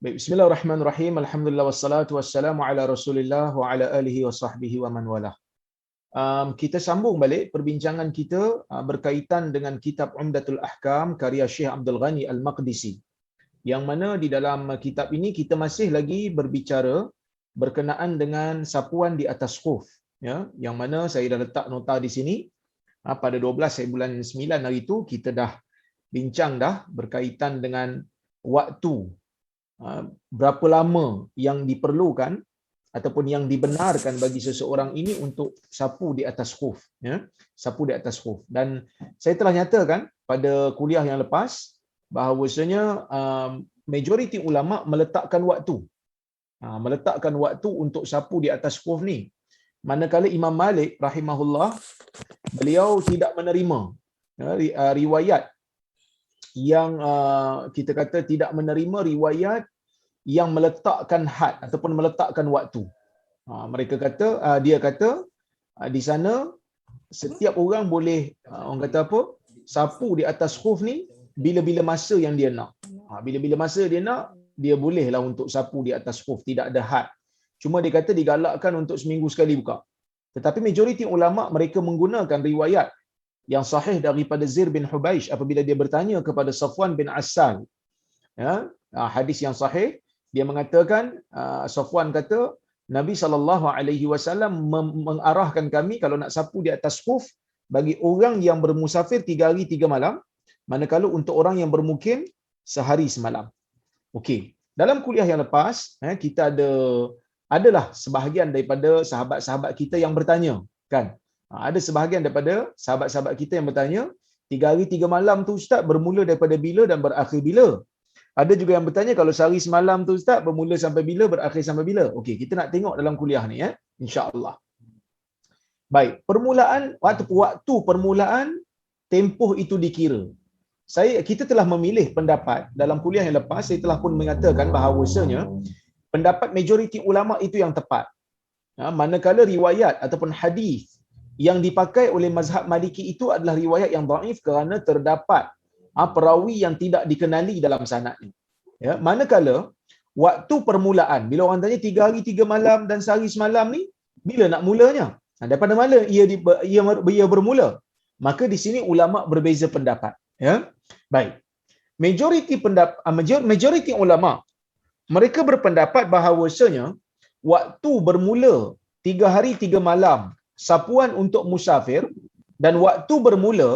Baik, bismillahirrahmanirrahim. Alhamdulillah wassalatu wassalamu ala Rasulillah wa ala alihi wa sahbihi wa man walah. Kita sambung balik perbincangan kita berkaitan dengan kitab Umdatul Ahkam karya Syekh Abdul Ghani Al-Maqdisi. Yang mana di dalam kitab ini kita masih lagi berbicara berkenaan dengan sapuan di atas khuf, ya, yang mana saya dah letak nota di sini. Pada 12 bulan 9 hari itu kita dah bincang dah berkaitan dengan waktu, berapa lama yang diperlukan ataupun yang dibenarkan bagi seseorang ini untuk sapu di atas khuf, ya, sapu di atas khuf. Dan saya telah nyatakan pada kuliah yang lepas bahawasanya majoriti ulama meletakkan waktu untuk sapu di atas khuf ni, manakala Imam Malik rahimahullah beliau tidak menerima riwayat yang kita kata tidak menerima riwayat yang meletakkan had ataupun meletakkan waktu. Mereka kata, dia kata di sana setiap orang boleh, orang kata apa, sapu di atas khuf ni bila-bila masa yang dia nak. Bila-bila masa dia nak, dia bolehlah untuk sapu di atas khuf, tidak ada had. Cuma dia kata digalakkan untuk seminggu sekali buka. Tetapi majoriti ulama mereka menggunakan riwayat yang sahih daripada Zir bin Hubaish apabila dia bertanya kepada Safwan bin Assal. Ya, hadis yang sahih, dia mengatakan, Safwan kata Nabi SAW mengarahkan kami kalau nak sapu di atas khuf bagi orang yang bermusafir 3 hari 3 malam, manakala untuk orang yang bermukim sehari semalam. Okey, dalam kuliah yang lepas kita adalah sebahagian daripada sahabat-sahabat kita yang bertanya, kan? Ada sebahagian daripada sahabat-sahabat kita yang bertanya, 3 hari 3 malam tu Ustaz bermula daripada bila dan berakhir bila? Ada juga yang bertanya kalau sehari semalam tu Ustaz bermula sampai bila, berakhir sampai bila? Okey, kita nak tengok dalam kuliah ni, insya-Allah. Baik, waktu permulaan tempoh itu dikira. Kita telah memilih pendapat dalam kuliah yang lepas, saya telah pun mengatakan bahawasanya pendapat majoriti ulama itu yang tepat. Manakala riwayat ataupun hadis yang dipakai oleh mazhab Maliki itu adalah riwayat yang dhaif kerana terdapat perawi yang tidak dikenali dalam sanadnya. Ya, manakala waktu permulaan, bila orang tanya 3 hari 3 malam dan sehari semalam ni, bila nak mulanya? Daripada mana ia bermula? Maka di sini ulama berbeza pendapat. Ya, baik. Majoriti ulama mereka berpendapat bahawasanya waktu bermula 3 hari 3 malam sapuan untuk musafir dan waktu bermula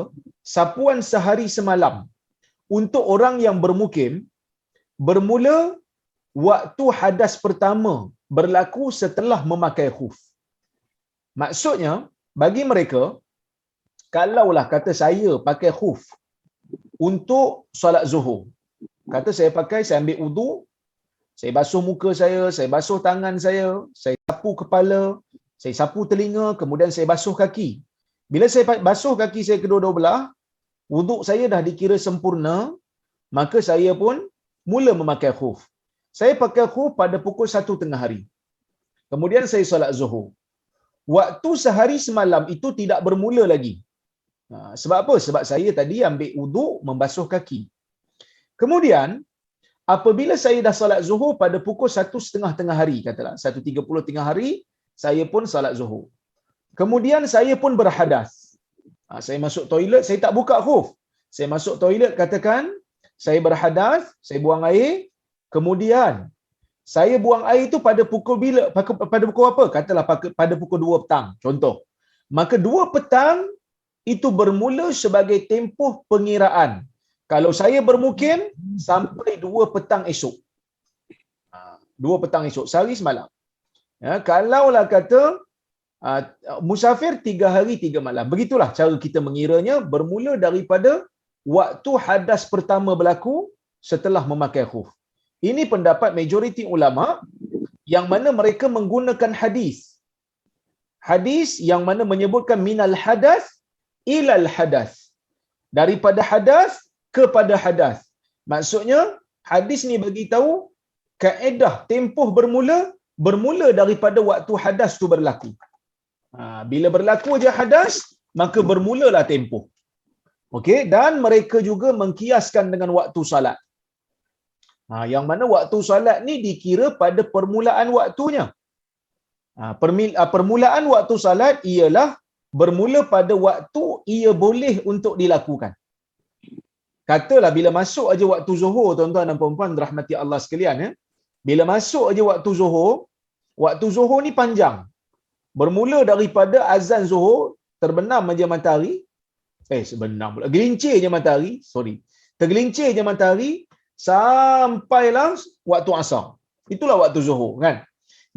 sapuan sehari semalam untuk orang yang bermukim bermula waktu hadas pertama berlaku setelah memakai khuf. Maksudnya bagi mereka, kalaulah kata saya pakai khuf untuk solat zuhur, kata saya ambil wudu, saya basuh muka saya basuh tangan saya sapu kepala, saya sapu telinga, kemudian saya basuh kaki. Bila saya basuh kaki saya kedua-dua belah, wuduk saya dah dikira sempurna, maka saya pun mula memakai khuf. Saya pakai khuf pada pukul 1 tengah hari. Kemudian saya solat zuhur. Waktu sehari semalam itu tidak bermula lagi. Sebab apa? Sebab saya tadi ambil wuduk, membasuh kaki. Kemudian, apabila saya dah solat zuhur pada pukul 1:30 tengah hari, katalah 1:30 tengah hari, saya pun solat zuhur. Kemudian saya pun berhadas. Saya masuk toilet, saya tak buka khuf. Saya masuk toilet, katakan saya berhadas, saya buang air. Kemudian saya buang air itu pada pukul bila? Pada pukul apa? Katalah pada pukul 2 petang, contoh. Maka 2 petang itu bermula sebagai tempoh pengiraan. Kalau saya bermukim sampai 2 petang esok. 2 petang esok, sehari semalam. Ya, kalaulah kata musafir 3 hari 3 malam. Begitulah cara kita mengiranya, bermula daripada waktu hadas pertama berlaku setelah memakai khuf. Ini pendapat majoriti ulama yang mana mereka menggunakan hadis. Hadis yang mana menyebutkan minal hadas ilal hadas. Daripada hadas kepada hadas. Maksudnya hadis ni bagi tahu kaedah tempoh bermula daripada waktu hadas tu berlaku. Bila berlaku je hadas, maka bermulalah tempoh. Okey, dan mereka juga mengkiaskan dengan waktu salat. Yang mana waktu solat ni dikira pada permulaan waktunya. Permulaan waktu salat ialah bermula pada waktu ia boleh untuk dilakukan. Katalah bila masuk aja waktu zuhur, tuan-tuan dan puan-puan rahmati Allah sekalian, ya. Bila masuk aja waktu zuhur ni panjang. Bermula daripada azan zuhur, terbenam aja matahari, sebenam pula, gelincir je matahari, tergelincir je matahari sampailah waktu asar. Itulah waktu zuhur, kan?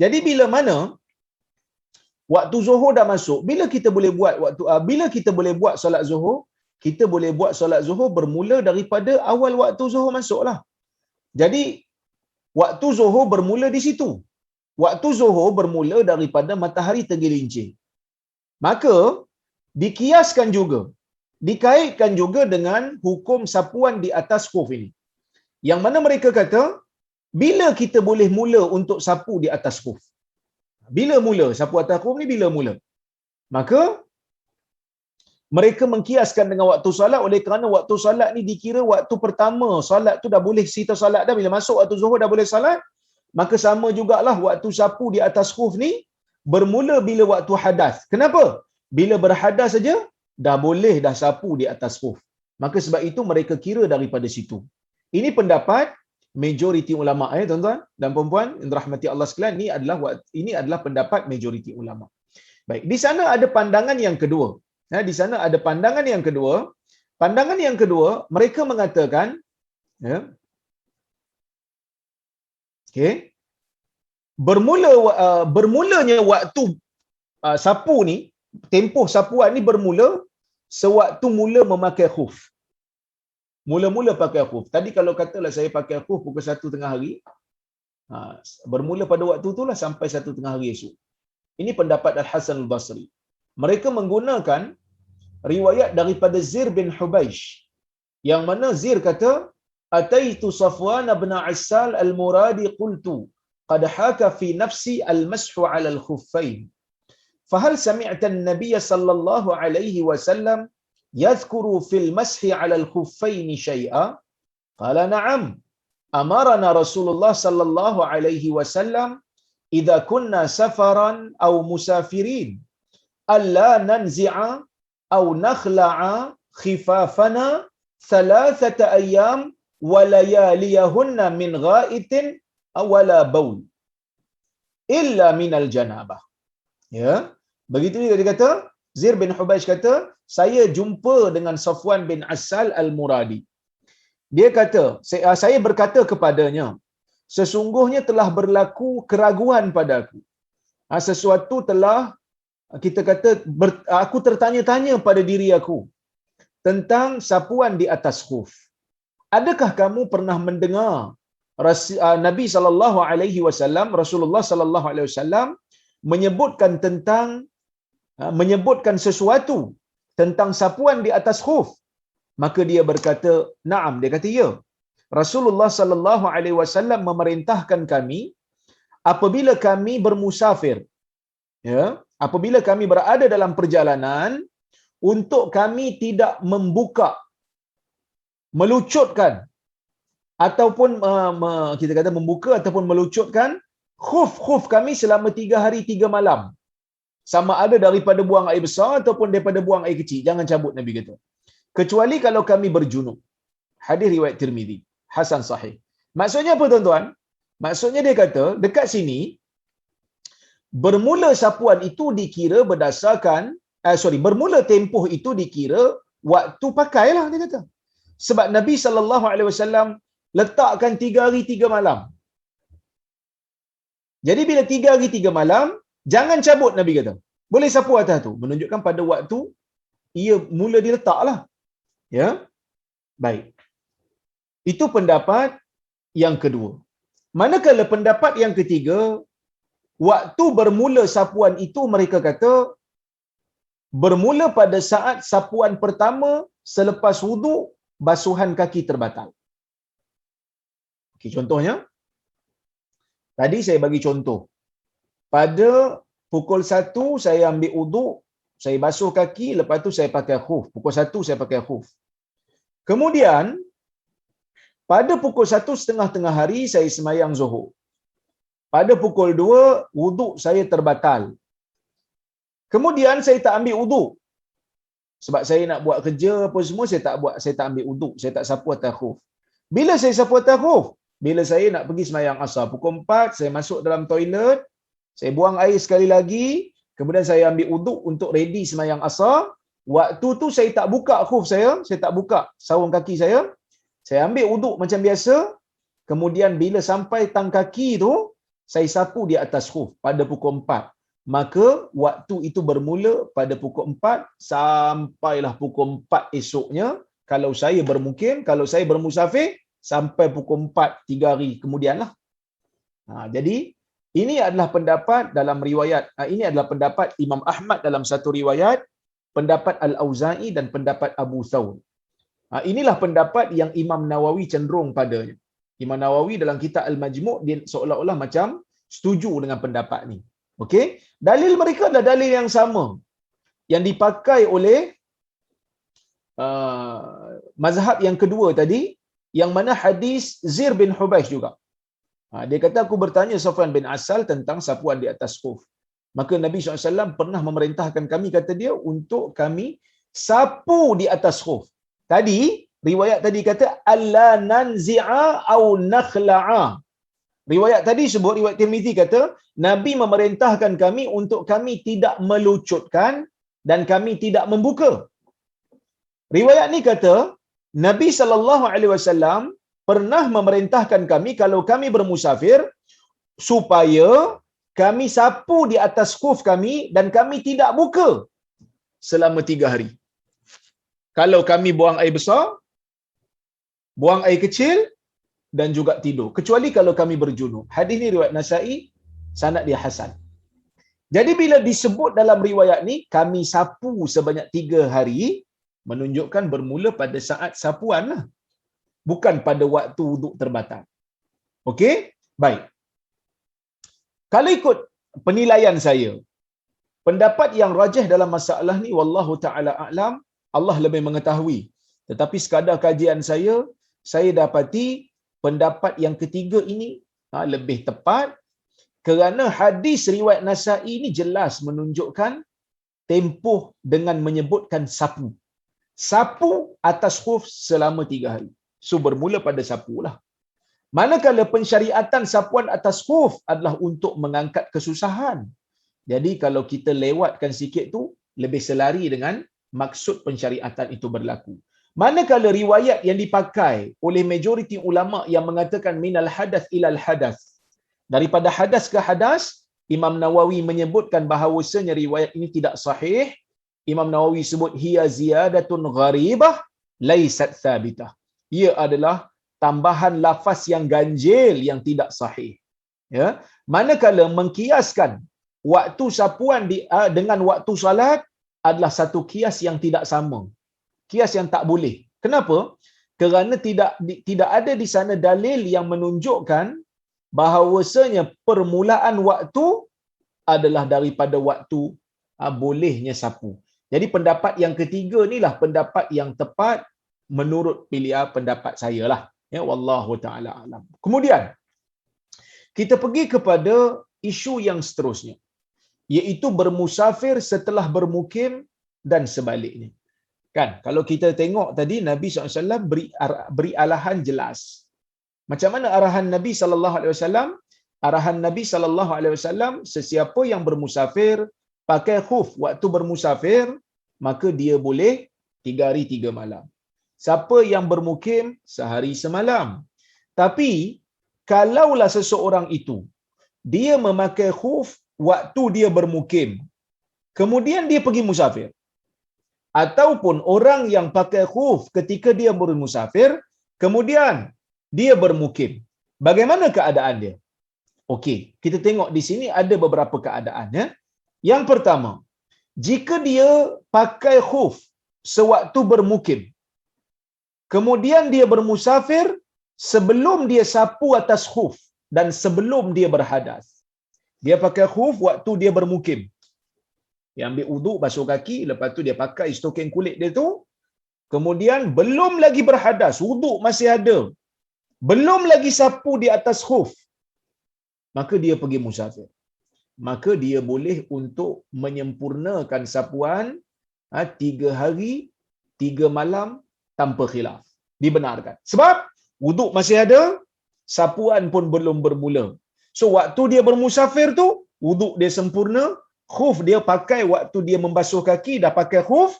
Jadi bila mana waktu zuhur dah masuk, bila kita boleh buat solat zuhur? Kita boleh buat solat zuhur bermula daripada awal waktu zuhur masuklah. Jadi waktu zuhur bermula di situ. Waktu zuhur bermula daripada matahari tergelincir. Maka dikiaskan juga, dikaitkan juga dengan hukum sapuan di atas khuf ini. Yang mana mereka kata, bila kita boleh mula untuk sapu di atas khuf? Bila mula sapu atas khuf ni, bila mula? Maka mereka mengkiaskan dengan waktu solat, oleh kerana waktu solat ni dikira waktu pertama solat tu dah boleh kita solat dah. Bila masuk waktu zuhur dah boleh solat, maka sama jugalah waktu sapu di atas khuf ni bermula bila waktu hadas. Kenapa? Bila berhadas saja dah boleh dah sapu di atas khuf. Maka sebab itu mereka kira daripada situ. Ini pendapat majoriti ulama, tuan-tuan dan puan-puan yang dirahmati Allah sekalian. Ini adalah pendapat majoriti ulama. Baik, di sana ada pandangan yang kedua. Pandangan yang kedua, mereka mengatakan, bermulanya waktu sapu ni, tempoh sapuan ni bermula sewaktu mula memakai khuf. Mula-mula pakai khuf. Tadi kalau katalah saya pakai khuf pukul 1 tengah hari, bermula pada waktu itulah sampai 1 tengah hari esok. Ini pendapat Al-Hasan Al-Basri. Mereka menggunakan riwayat daripada Zir bin Hubaish, yang mana Zir kata, ataitu Safwan bin Assal al-Muradi qultu qad haka fi nafsi al-mashu 'ala al-khuffain fahal sami'ta an-nabiy sallallahu alaihi wasallam yadhkuru fil mashi 'ala al-khuffain shay'a? Qala na'am, amarna Rasulullah sallallahu alaihi wasallam idza kunna safaran aw musafirin alla nanzi'a aw nakhla'a khifafana thalathata ayyam wa layaliyahunna min gha'itin aw wala baul illa min al-janabah. Ya, begitu juga dia kata, Zir bin Hubaish kata, saya jumpa dengan Safwan bin Assal al-Muradi. Dia kata, saya berkata kepadanya, sesungguhnya telah berlaku keraguan padaku. Sesuatu telah, kita kata, aku tertanya-tanya pada diri aku tentang sapuan di atas khuf. Adakah kamu pernah mendengar Nabi sallallahu alaihi wasallam, Rasulullah sallallahu alaihi wasallam menyebutkan sesuatu tentang sapuan di atas khuf? Maka dia berkata, "Na'am," dia kata, "Ya. Rasulullah sallallahu alaihi wasallam memerintahkan kami apabila kami bermusafir, ya, apabila kami berada dalam perjalanan, untuk kami tidak membuka, melucutkan ataupun kita kata membuka ataupun melucutkan khuf kami selama 3 hari 3 malam. Sama ada daripada buang air besar ataupun daripada buang air kecil, jangan cabut," Nabi kata. "Kecuali kalau kami berjunub." Hadis riwayat Tirmizi, hasan sahih. Maksudnya apa, tuan-tuan? Maksudnya dia kata, dekat sini bermula sapuan itu dikira berdasarkan bermula tempoh itu dikira waktu pakailah, dia kata. Sebab Nabi sallallahu alaihi wasallam letakkan 3 hari 3 malam. Jadi bila 3 hari 3 malam, jangan cabut, Nabi kata. Boleh sapu atas tu, menunjukkan pada waktu ia mula diletaklah. Ya. Baik. Itu pendapat yang kedua. Manakala pendapat yang ketiga, waktu bermula sapuan itu mereka kata bermula pada saat sapuan pertama selepas wuduk, basuhan kaki terbatal. Okey, contohnya tadi saya bagi contoh. Pada pukul 1 saya ambil wuduk, saya basuh kaki, lepas tu saya pakai khuf. Pukul 1 saya pakai khuf. Kemudian Pada pukul 1 setengah hari saya semayang Zuhur. Pada pukul 2 wuduk saya terbatal. Kemudian saya tak ambil wuduk. Sebab saya nak buat kerja apa semua, saya tak ambil wuduk, saya tak sapu atas khuf. Bila saya sapu atas khuf? Bila saya nak pergi semayang asar pukul 4, saya masuk dalam toilet, saya buang air sekali lagi, kemudian saya ambil wuduk untuk ready semayang asar. Waktu tu saya tak buka khuf saya tak buka sarung kaki saya ambil wuduk macam biasa. Kemudian bila sampai tang kaki tu, saya sapu di atas khuf pada pukul 4. Maka waktu itu bermula pada pukul 4 sampailah pukul 4 esoknya kalau saya bermukim, kalau saya bermusafir sampai pukul 4 3 hari kemudianlah. Jadi ini adalah pendapat dalam riwayat, ini adalah pendapat Imam Ahmad dalam satu riwayat, pendapat Al-Auza'i dan pendapat Abu Thawr. Inilah pendapat yang Imam Nawawi cenderung padanya. Imam Nawawi dalam kitab Al-Majmu' dia seolah-olah macam setuju dengan pendapat ni. Okey, dalil mereka adalah dalil yang sama yang dipakai oleh mazhab yang kedua tadi, yang mana hadis Zir bin Hubaish juga. Dia kata, aku bertanya Safwan bin Asal tentang sapuan di atas khuf. Maka Nabi SAW pernah memerintahkan kami, kata dia, untuk kami sapu di atas khuf. Tadi, riwayat tadi kata, alla nanzi'a au nakhla'a. Riwayat tadi sebut, riwayat Tirmizi kata, Nabi memerintahkan kami untuk kami tidak melucutkan dan kami tidak membuka. Riwayat ni kata, Nabi SAW pernah memerintahkan kami kalau kami bermusafir supaya kami sapu di atas khuf kami dan kami tidak buka selama 3 hari. Kalau kami buang air besar, buang air kecil dan juga tidur. Kecuali kalau kami berjunub. Hadis ni riwayat Nasa'i, sanad dia hasan. Jadi bila disebut dalam riwayat ni, kami sapu sebanyak 3 hari, menunjukkan bermula pada saat sapuan lah. Bukan pada waktu wuduk terbatal. Okey? Baik. Kalau ikut penilaian saya, pendapat yang rajih dalam masalah ni, wallahu ta'ala a'lam, Allah lebih mengetahui. Tetapi sekadar kajian saya dapati pendapat yang ketiga ini lebih tepat kerana hadis riwayat Nasa'i ini jelas menunjukkan tempoh dengan menyebutkan sapu. Sapu atas khuf selama 3 hari. So bermula pada sapu lah. Manakala pensyariatan sapuan atas khuf adalah untuk mengangkat kesusahan. Jadi kalau kita lewatkan sikit tu, lebih selari dengan maksud pensyariatan itu berlaku. Manakala riwayat yang dipakai oleh majoriti ulama yang mengatakan minal hadas ilal hadas, daripada hadas ke hadas, Imam Nawawi menyebutkan bahawasanya riwayat ini tidak sahih. Imam Nawawi sebut hiya ziyadatun gharibah laisat thabitah. Ia adalah tambahan lafaz yang ganjil yang tidak sahih. Ya, manakala mengkiaskan waktu sapuan dengan waktu salat adalah satu kias yang tidak sama. Kias yang tak boleh. Kenapa? Kerana tidak ada di sana dalil yang menunjukkan bahawasanya permulaan waktu adalah daripada waktu bolehnya sapu. Jadi pendapat yang ketiga inilah pendapat yang tepat menurut pilihan pendapat saya lah. Ya, wallahu ta'ala alam. Kemudian kita pergi kepada isu yang seterusnya, iaitu bermusafir setelah bermukim dan sebaliknya. Kan, kalau kita tengok tadi Nabi SAW beri arahan jelas. Macam mana arahan Nabi SAW? Arahan Nabi SAW, sesiapa yang bermusafir pakai khuf waktu bermusafir, maka dia boleh 3 hari 3 malam. Siapa yang bermukim sehari semalam. Tapi kalaulah seseorang itu dia memakai khuf waktu dia bermukim, kemudian dia pergi musafir, ataupun orang yang pakai khuf ketika dia bermusafir, kemudian dia bermukim, bagaimana keadaan dia? Okey, kita tengok di sini ada beberapa keadaan. Ya. Yang pertama, jika dia pakai khuf sewaktu bermukim, kemudian dia bermusafir sebelum dia sapu atas khuf dan sebelum dia berhadas. Dia pakai khuf waktu dia bermukim. Dia ambil wuduk, basuh kaki, lepas tu dia pakai stoking kulit dia tu. Kemudian belum lagi berhadas, wuduk masih ada. belum lagi sapu di atas khuf, maka dia pergi musafir. Maka dia boleh untuk menyempurnakan sapuan 3 hari 3 malam tanpa khilaf. Dibenarkan. Sebab wuduk masih ada, sapuan pun belum bermula. So waktu dia bermusafir tu, wuduk dia sempurna, khuf dia pakai waktu dia membasuh kaki dah pakai khuf,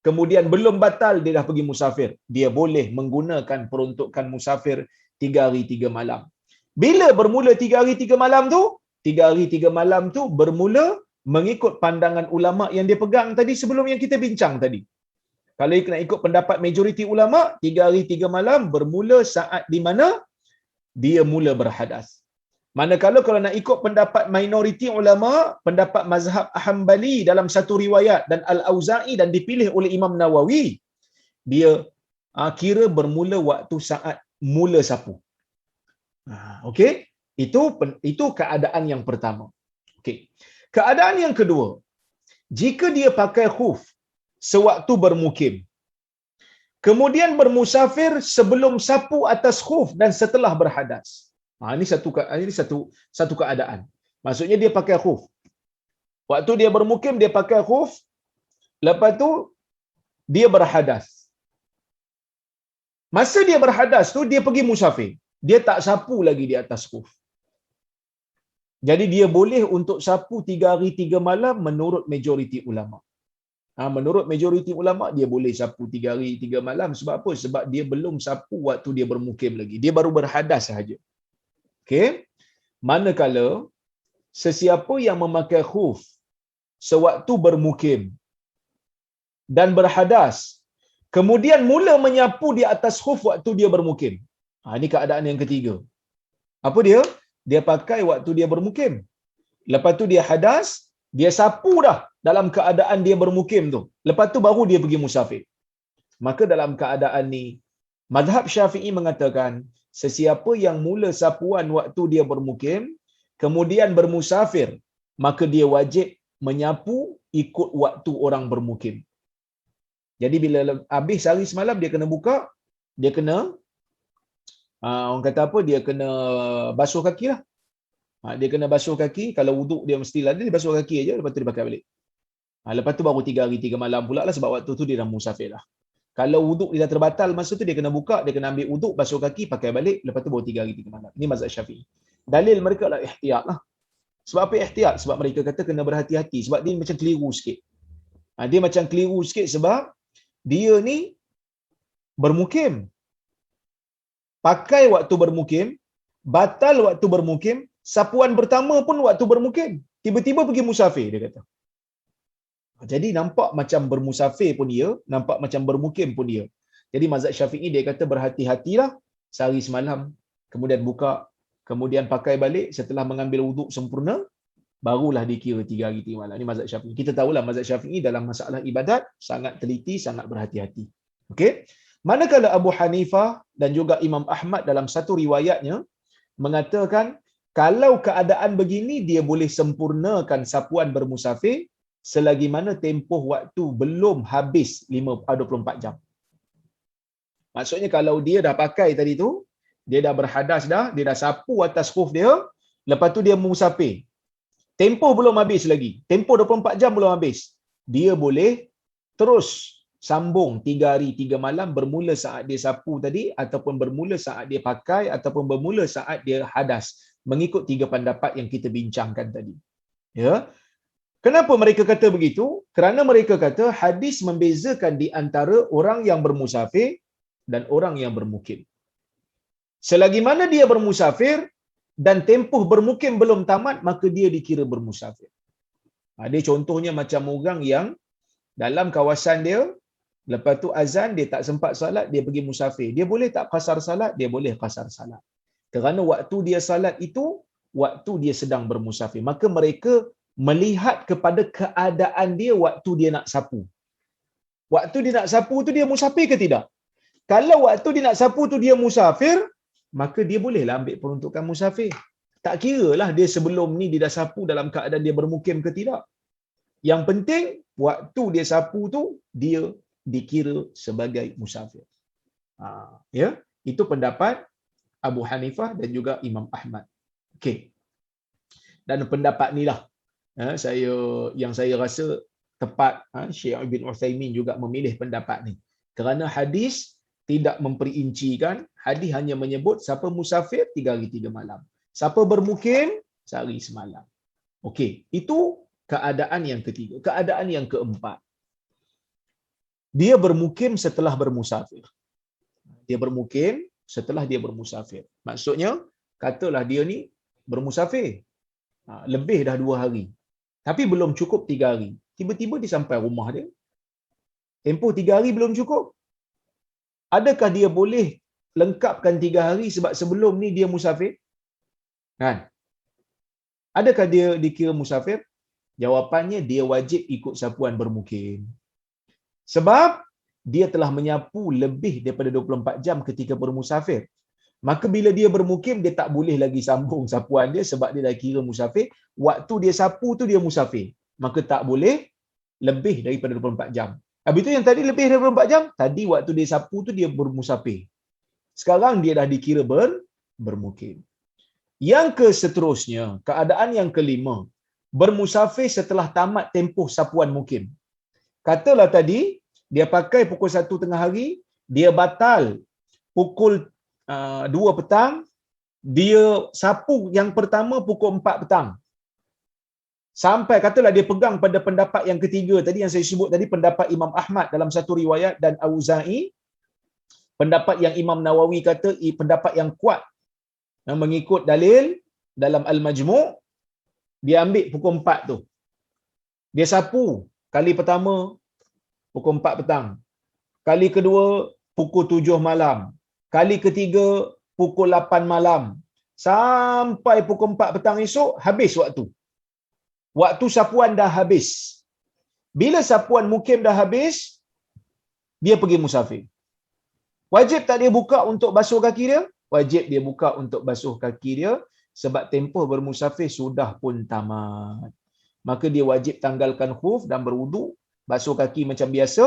kemudian belum batal dia dah pergi musafir. Dia boleh menggunakan peruntukan musafir 3 hari 3 malam. Bila bermula 3 hari 3 malam tu? 3 hari 3 malam tu bermula mengikut pandangan ulama yang dia pegang tadi sebelum yang kita bincang tadi. Kalau nak ikut pendapat majoriti ulama, 3 hari 3 malam bermula saat di mana dia mula berhadas. Manakala kalau nak ikut pendapat minoriti ulama, pendapat mazhab Hanbali dalam satu riwayat dan Al-Auza'i dan dipilih oleh Imam Nawawi, dia kira bermula waktu saat mula sapu. Okey, itu keadaan yang pertama. Okey. Keadaan yang kedua, jika dia pakai khuf sewaktu bermukim, kemudian bermusafir sebelum sapu atas khuf dan setelah berhadas. Ini satu keadaan. Maksudnya dia pakai khuf. Waktu dia bermukim dia pakai khuf, lepas tu dia berhadas. Masa dia berhadas tu dia pergi musafir. Dia tak sapu lagi di atas khuf. Jadi dia boleh untuk sapu 3 hari 3 malam menurut majoriti ulama. Menurut majoriti ulama dia boleh sapu 3 hari 3 malam. Sebab apa? Sebab dia belum sapu waktu dia bermukim lagi. Dia baru berhadas sahaja. Okey. Manakala sesiapa yang memakai khuf sewaktu bermukim dan berhadas, kemudian mula menyapu di atas khuf waktu dia bermukim. Ini keadaan yang ketiga. Apa dia? Dia pakai waktu dia bermukim. Lepas tu dia hadas, dia sapu dah dalam keadaan dia bermukim tu. Lepas tu baru dia pergi musafir. Maka dalam keadaan ni, mazhab Syafi'i mengatakan, sesiapa yang mula sapuan waktu dia bermukim, kemudian bermusafir, maka dia wajib menyapu ikut waktu orang bermukim. Jadi bila habis hari semalam, dia kena buka, dia kena, orang kata apa, dia kena basuh kaki lah. Dia kena basuh kaki, kalau wuduk dia mestilah dia basuh kaki aja, lepas tu dia pakai balik. Lepas tu baru 3 hari 3 malam pula lah, sebab waktu tu dia dah musafir lah. Kalau wuduk dia dah terbatal masa tu, dia kena buka, dia kena ambil wuduk, basuh kaki, pakai balik, lepas tu baru 3 hari 3 malam. Ini mazhab Syafi'i. Dalil mereka lah ihtiyat lah. Sebab apa ihtiyat? Sebab mereka kata kena berhati-hati, sebab dia macam keliru sikit. Dia macam keliru sikit sebab dia ni bermukim. Pakai waktu bermukim, batal waktu bermukim, sapuan pertama pun waktu bermukim. Tiba-tiba pergi musafir, dia kata. Jadi nampak macam bermusafir pun dia, nampak macam bermukim pun dia. Jadi mazhab Syafi'i dia kata berhati-hatilah sehari semalam, kemudian buka, kemudian pakai balik setelah mengambil wuduk sempurna, barulah dikira 3 hari 3 malam. Ini mazhab Syafi'i. Kita tahulah mazhab Syafi'i dalam masalah ibadat sangat teliti, sangat berhati-hati. Okey. Manakala Abu Hanifah dan juga Imam Ahmad dalam satu riwayatnya mengatakan kalau keadaan begini dia boleh sempurnakan sapuan bermusafir selagi mana tempoh waktu belum habis 24 jam. Maksudnya kalau dia dah pakai tadi tu, dia dah berhadas dah, dia dah sapu atas khuf dia, lepas tu dia musafir. Tempoh belum habis lagi. Tempoh 24 jam belum habis. Dia boleh terus sambung 3 hari 3 malam bermula saat dia sapu tadi ataupun bermula saat dia pakai ataupun bermula saat dia hadas, mengikut 3 pendapat yang kita bincangkan tadi. Ya. Kenapa mereka kata begitu? Kerana mereka kata hadis membezakan di antara orang yang bermusafir dan orang yang bermukim. Selagi mana dia bermusafir dan tempoh bermukim belum tamat, maka dia dikira bermusafir. Dia contohnya macam orang yang dalam kawasan dia, lepas tu azan, dia tak sempat salat, dia pergi musafir. Dia boleh tak qasar salat? Dia boleh qasar salat. Kerana waktu dia salat itu, waktu dia sedang bermusafir. Maka mereka melihat kepada keadaan dia waktu dia nak sapu. Waktu dia nak sapu tu dia musafir ke tidak? Kalau waktu dia nak sapu tu dia musafir, maka dia bolehlah ambil peruntukan musafir. Tak kira lah dia sebelum ni dia dah sapu dalam keadaan dia bermukim ke tidak. Yang penting, waktu dia sapu tu, dia dikira sebagai musafir. Ya, itu pendapat Abu Hanifah dan juga Imam Ahmad. Okey. Dan pendapat ni lah saya rasa tepat. Syekh Ibn Uthaymin juga memilih pendapat ni. Kerana hadis tidak memperincikan, hadis hanya menyebut siapa musafir 3 hari 3 malam. Siapa bermukim sehari semalam. Okey, itu keadaan yang ketiga. Keadaan yang keempat, dia bermukim setelah bermusafir. Dia bermukim setelah dia bermusafir. Maksudnya, katalah dia ni bermusafir. Lebih dah 2 hari. Tapi belum cukup 3 hari. Tiba-tiba dia sampai rumah dia. Tempoh 3 hari belum cukup. Adakah dia boleh lengkapkan 3 hari sebab sebelum ni dia musafir? Kan? Adakah dia dikira musafir? Jawapannya dia wajib ikut sapuan bermukim. Sebab dia telah menyapu lebih daripada 24 jam ketika bermusafir. Maka bila dia bermukim, dia tak boleh lagi sambung sapuan dia sebab dia dah kira musafir. Waktu dia sapu tu dia musafir. Maka tak boleh lebih daripada 24 jam. Habis tu yang tadi lebih daripada 24 jam, tadi waktu dia sapu tu dia bermusafir. Sekarang dia dah dikira bermukim. Yang seterusnya, keadaan yang kelima, bermusafir setelah tamat tempoh sapuan mukim. Katalah tadi, dia pakai pukul 1 tengah hari, dia batal pukul 2 petang, dia sapu yang pertama pukul 4 petang. Sampai katalah dia pegang pada pendapat yang ketiga tadi yang saya sebut tadi, pendapat Imam Ahmad dalam satu riwayat dan Auza'i, pendapat yang Imam Nawawi kata pendapat yang kuat mengikut dalil dalam Al-Majmu', dia ambil pukul 4 tu. Dia sapu kali pertama pukul 4 petang. Kali kedua pukul 7 malam. Kali ketiga pukul 8 malam. Sampai pukul 4 petang esok habis waktu. Waktu sapuan dah habis. Bila sapuan mukim dah habis, dia pergi musafir. Wajib tak dia buka untuk basuh kaki dia? Wajib dia buka untuk basuh kaki dia sebab tempoh bermusafir sudah pun tamat. Maka dia wajib tanggalkan khuf dan berwuduk, basuh kaki macam biasa,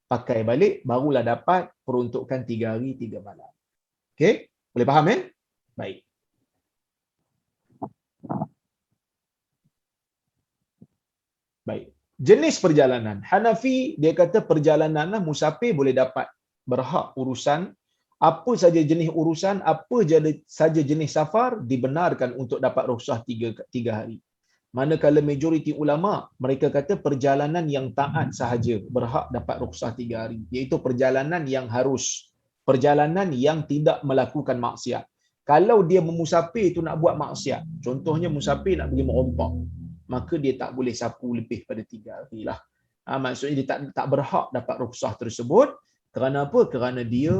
pakai balik, barulah dapat peruntukan 3 hari 3 malam. Okey? Boleh faham Baik. Baik. Jenis perjalanan. Hanafi dia kata perjalanan musafir boleh dapat berhak urusan apa saja jenis urusan, apa saja jenis safar dibenarkan untuk dapat rukhsah 3 hari. Manakala majoriti ulama mereka kata perjalanan yang taat sahaja berhak dapat rukhsah 3 hari, iaitu perjalanan yang harus, perjalanan yang tidak melakukan maksiat. Kalau dia memusafir tu nak buat maksiat, contohnya musafir nak pergi merompak, maka dia tak boleh sapu lebih pada 3 hari lah. Maksudnya dia tak berhak dapat rukhsah tersebut. Kerana apa? Kerana dia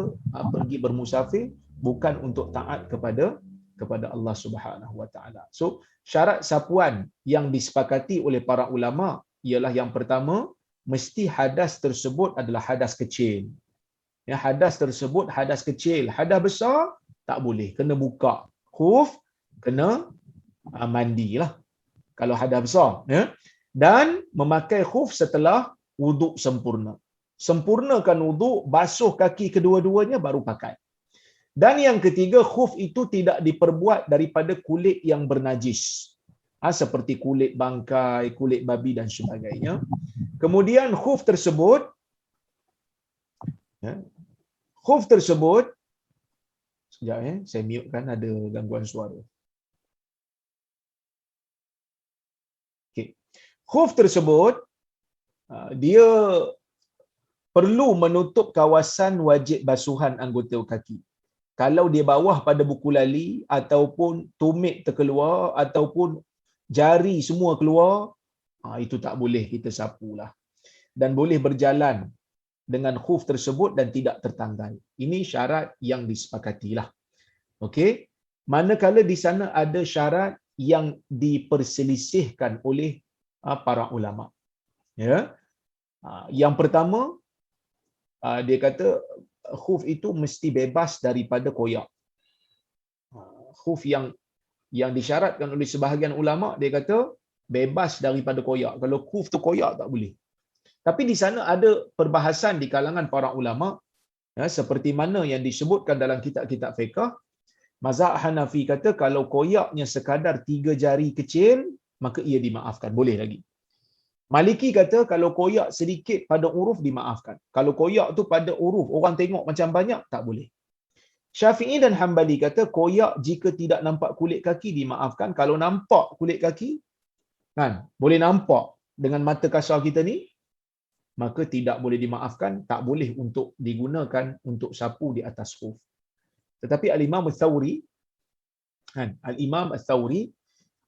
pergi bermusafir bukan untuk taat kepada Allah Subhanahu Wa Taala. So, syarat sapuan yang disepakati oleh para ulama ialah yang pertama, mesti hadas tersebut adalah hadas kecil. Ya, hadas tersebut hadas kecil. Hadas besar tak boleh, kena buka khuf, kena mandilah kalau hadas besar, ya. Dan memakai khuf setelah wuduk sempurna. Sempurnakan wuduk, basuh kaki kedua-duanya baru pakai. Dan yang ketiga, khuf itu tidak diperbuat daripada kulit yang bernajis. Seperti kulit bangkai, kulit babi dan sebagainya. Kemudian khuf tersebut, sekejap saya mute kan, ada gangguan suara. Okay. Khuf tersebut, dia perlu menutup kawasan wajib basuhan anggota kaki. Kalau dia bawah pada buku lali, ataupun tumit terkeluar, ataupun jari semua keluar, itu tak boleh kita sapulah. Dan boleh berjalan dengan khuf tersebut dan tidak tertanggal. Ini syarat yang disepakatilah. Okey. Manakala di sana ada syarat yang diperselisihkan oleh para ulama. Ya. Yang pertama, dia kata khuf itu mesti bebas daripada koyak. Khuf yang disyaratkan oleh sebahagian ulama, dia kata bebas daripada koyak. Kalau khuf tu koyak tak boleh. Tapi di sana ada perbahasan di kalangan para ulama, seperti mana yang disebutkan dalam kitab-kitab fiqh. Mazhab Hanafi kata kalau koyaknya sekadar 3 jari kecil, maka ia dimaafkan, boleh lagi. Maliki kata kalau koyak sedikit pada uruf dimaafkan. Kalau koyak tu pada uruf orang tengok macam banyak, tak boleh. Syafi'i dan Hambali kata koyak jika tidak nampak kulit kaki dimaafkan. Kalau nampak kulit kaki, kan, boleh nampak dengan mata kasar kita ni, maka tidak boleh dimaafkan, tak boleh untuk digunakan untuk sapu di atas khuf. Tetapi Al-Imam Al-Thawri, kan, Al-Imam Al-Thawri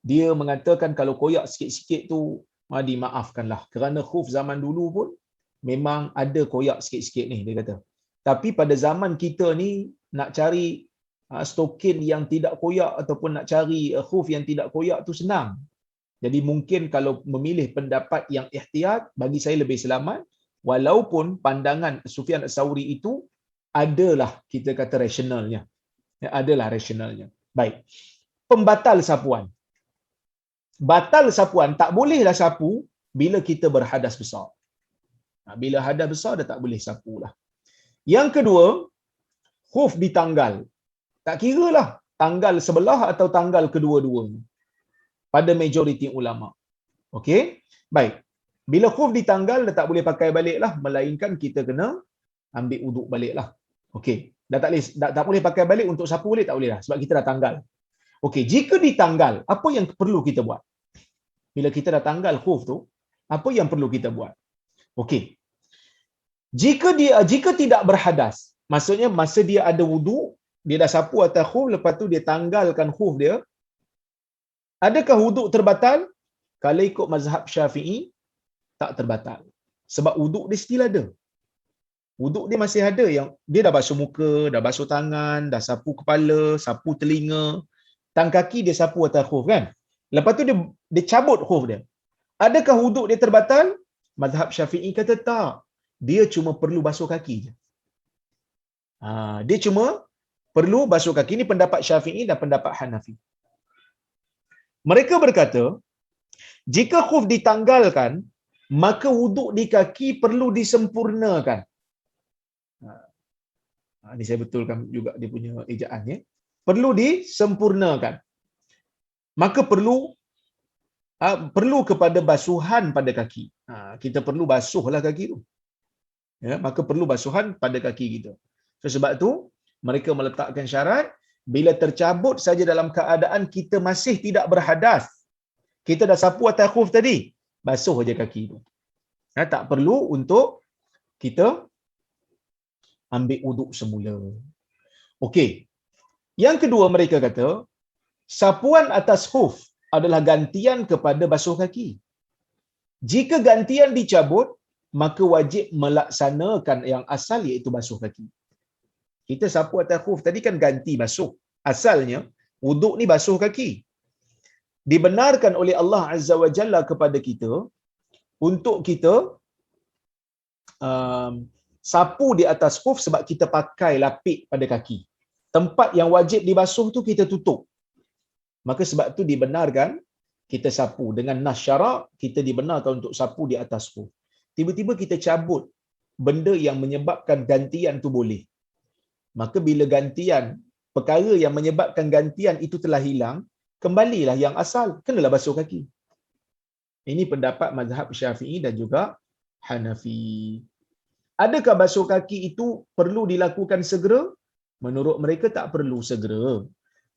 dia mengatakan kalau koyak sikit-sikit tu dimaafkanlah, kerana khuf zaman dulu pun memang ada koyak sikit-sikit ni, dia kata. Tapi pada zaman kita ni nak cari stokin yang tidak koyak ataupun nak cari khuf yang tidak koyak tu senang. Jadi mungkin kalau memilih pendapat yang ihtiyat, bagi saya lebih selamat, walaupun pandangan Sufyan Ats-Tsauri itu adalah kita kata rasionalnya. Ya, adalah rasionalnya. Baik. Pembatal sapuan. Batal sapuan, tak bolehlah sapu bila kita berhadas besar. Bila hadas besar dah tak boleh sapulah. Yang kedua, khuf ditanggal. Tak kiralah tanggal sebelah atau tanggal kedua-duanya pada majoriti ulama. Okey? Baik. Bila khuf ditanggal dah tak boleh pakai baliklah, melainkan kita kena ambil wuduk baliklah. Okey. Dah tak boleh pakai balik untuk sapu balik, tak boleh dah sebab kita dah tanggal. Okey, jika ditanggal, apa yang perlu kita buat? Bila kita dah tanggal khuf tu, apa yang perlu kita buat? Okey. Jika tidak berhadas, maksudnya masa dia ada wuduk, dia dah sapu atas khuf, lepas tu dia tanggalkan khuf dia, adakah wuduk terbatal? Kalau ikut mazhab Syafi'i, tak terbatal. Sebab wuduk dia still ada. Wuduk dia masih ada, yang dia dah basuh muka, dah basuh tangan, dah sapu kepala, sapu telinga, tang kaki dia sapu atas khuf, kan? Lepas tu dia cabut khuf dia. Adakah wuduk dia terbatal? Mazhab Syafi'i kata tak. Dia cuma perlu basuh kaki je. Dia cuma perlu basuh kaki. Ini pendapat Syafi'i dan pendapat Hanafi. Mereka berkata, jika khuf ditanggalkan, maka wuduk di kaki perlu disempurnakan. Ini saya betulkan juga dia punya ejaan, ya. Perlu disempurnakan. Maka perlu kepada basuhan pada kaki. Kita perlu basuhlah kaki tu. Ya, maka perlu basuhan pada kaki kita. So, sebab tu mereka meletakkan syarat bila tercabut saja dalam keadaan kita masih tidak berhadas. Kita dah sapu atas khuf tadi, basuh aja kaki tu. Tak perlu untuk kita ambil wuduk semula. Okey. Yang kedua mereka kata, sapuan atas khuf adalah gantian kepada basuh kaki. Jika gantian dicabut, maka wajib melaksanakan yang asal iaitu basuh kaki. Kita sapu atas khuf tadi kan ganti basuh. Asalnya wuduk ni basuh kaki. Dibenarkan oleh Allah Azza wa Jalla kepada kita untuk kita sapu di atas khuf sebab kita pakai lapik pada kaki. Tempat yang wajib dibasuh tu kita tutup. Maka sebab tu dibenarkan kita sapu. Dengan nas syarak, kita dibenarkan untuk sapu di atas khuf. Tiba-tiba kita cabut benda yang menyebabkan gantian tu boleh. Maka bila gantian, perkara yang menyebabkan gantian itu telah hilang, kembalilah yang asal, kenalah basuh kaki. Ini pendapat mazhab Syafi'i dan juga Hanafi. Adakah basuh kaki itu perlu dilakukan segera? Menurut mereka tak perlu segera.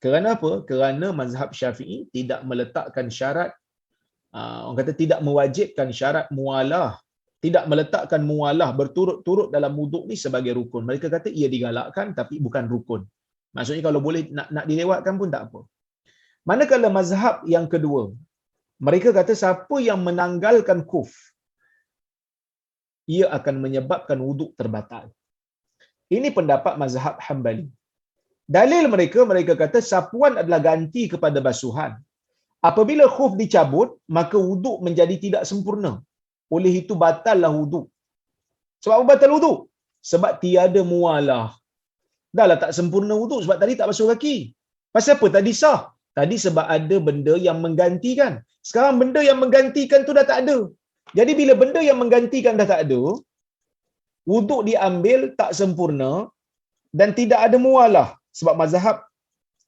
Kerana apa? Kerana mazhab Syafi'i tidak meletakkan syarat, orang kata tidak mewajibkan syarat mualah, tidak meletakkan mualah berturut-turut dalam wuduk ni sebagai rukun. Mereka kata ia digalakkan tapi bukan rukun. Maksudnya kalau boleh nak dilewatkan pun tak apa. Manakala mazhab yang kedua, mereka kata siapa yang menanggalkan khuf, ia akan menyebabkan wuduk terbatal. Ini pendapat mazhab Hambali. Dalil mereka kata sapuan adalah ganti kepada basuhan. Apabila khuf dicabut, maka wuduk menjadi tidak sempurna. Oleh itu batallah wuduk. Sebab apa batal wuduk? Sebab tiada mualah. Dahlah tak sempurna wuduk sebab tadi tak basuh kaki. Pasal apa tadi sah? Tadi sebab ada benda yang menggantikan. Sekarang benda yang menggantikan tu dah tak ada. Jadi bila benda yang menggantikan dah tak ada, wuduk diambil tak sempurna dan tidak ada mualah. Sebab mazhab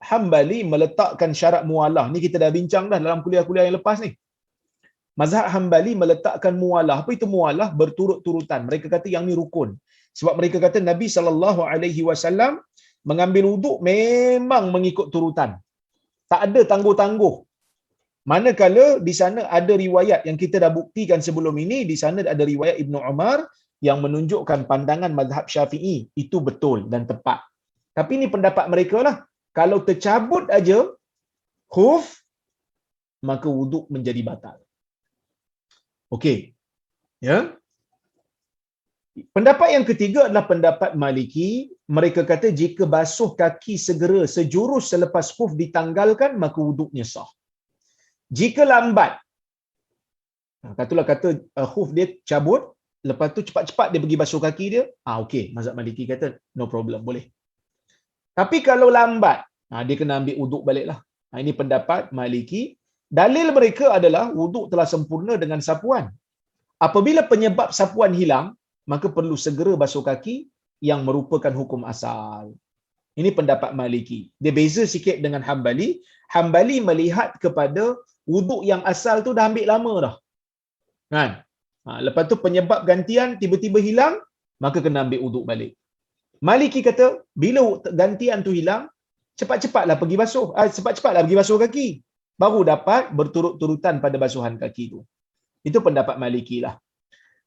Hambali meletakkan syarat mualah. Ni kita dah bincang dah dalam kuliah-kuliah yang lepas ni. Mazhab Hambali meletakkan mualah. Apa itu mualah? Berturut-turutan. Mereka kata yang ni rukun. Sebab mereka kata Nabi SAW mengambil wuduk memang mengikut turutan. Tak ada tangguh-tangguh. Manakala di sana ada riwayat yang kita dah buktikan sebelum ini, di sana ada riwayat Ibnu Umar yang menunjukkan pandangan mazhab Syafi'i itu betul dan tepat. Tapi ini pendapat mereka lah. Kalau tercabut aja khuf, maka wuduk menjadi batal. Okey. Ya. Pendapat yang ketiga adalah pendapat Maliki. Mereka kata jika basuh kaki segera sejurus selepas khuf ditanggalkan, maka wuduknya sah. Jika lambat, katalah khuf dia cabut, lepas tu cepat-cepat dia pergi basuh kaki dia, okey, mazhab Maliki kata no problem, boleh. Tapi kalau lambat, dia kena ambil wuduk baliklah. Ini pendapat Maliki. Dalil mereka adalah wuduk telah sempurna dengan sapuan. Apabila penyebab sapuan hilang, maka perlu segera basuh kaki yang merupakan hukum asal. Ini pendapat Maliki. Dia beza sikit dengan Hambali. Hambali melihat kepada wuduk yang asal tu dah ambil lama dah. Kan? Lepas tu penyebab gantian tiba-tiba hilang, maka kena ambil wuduk balik. Maliki kata, bila gantian tu hilang, cepat-cepatlah pergi basuh. Cepat-cepatlah pergi basuh kaki. Baru dapat berturut-turutan pada basuhan kaki tu. Itu pendapat Maliki lah.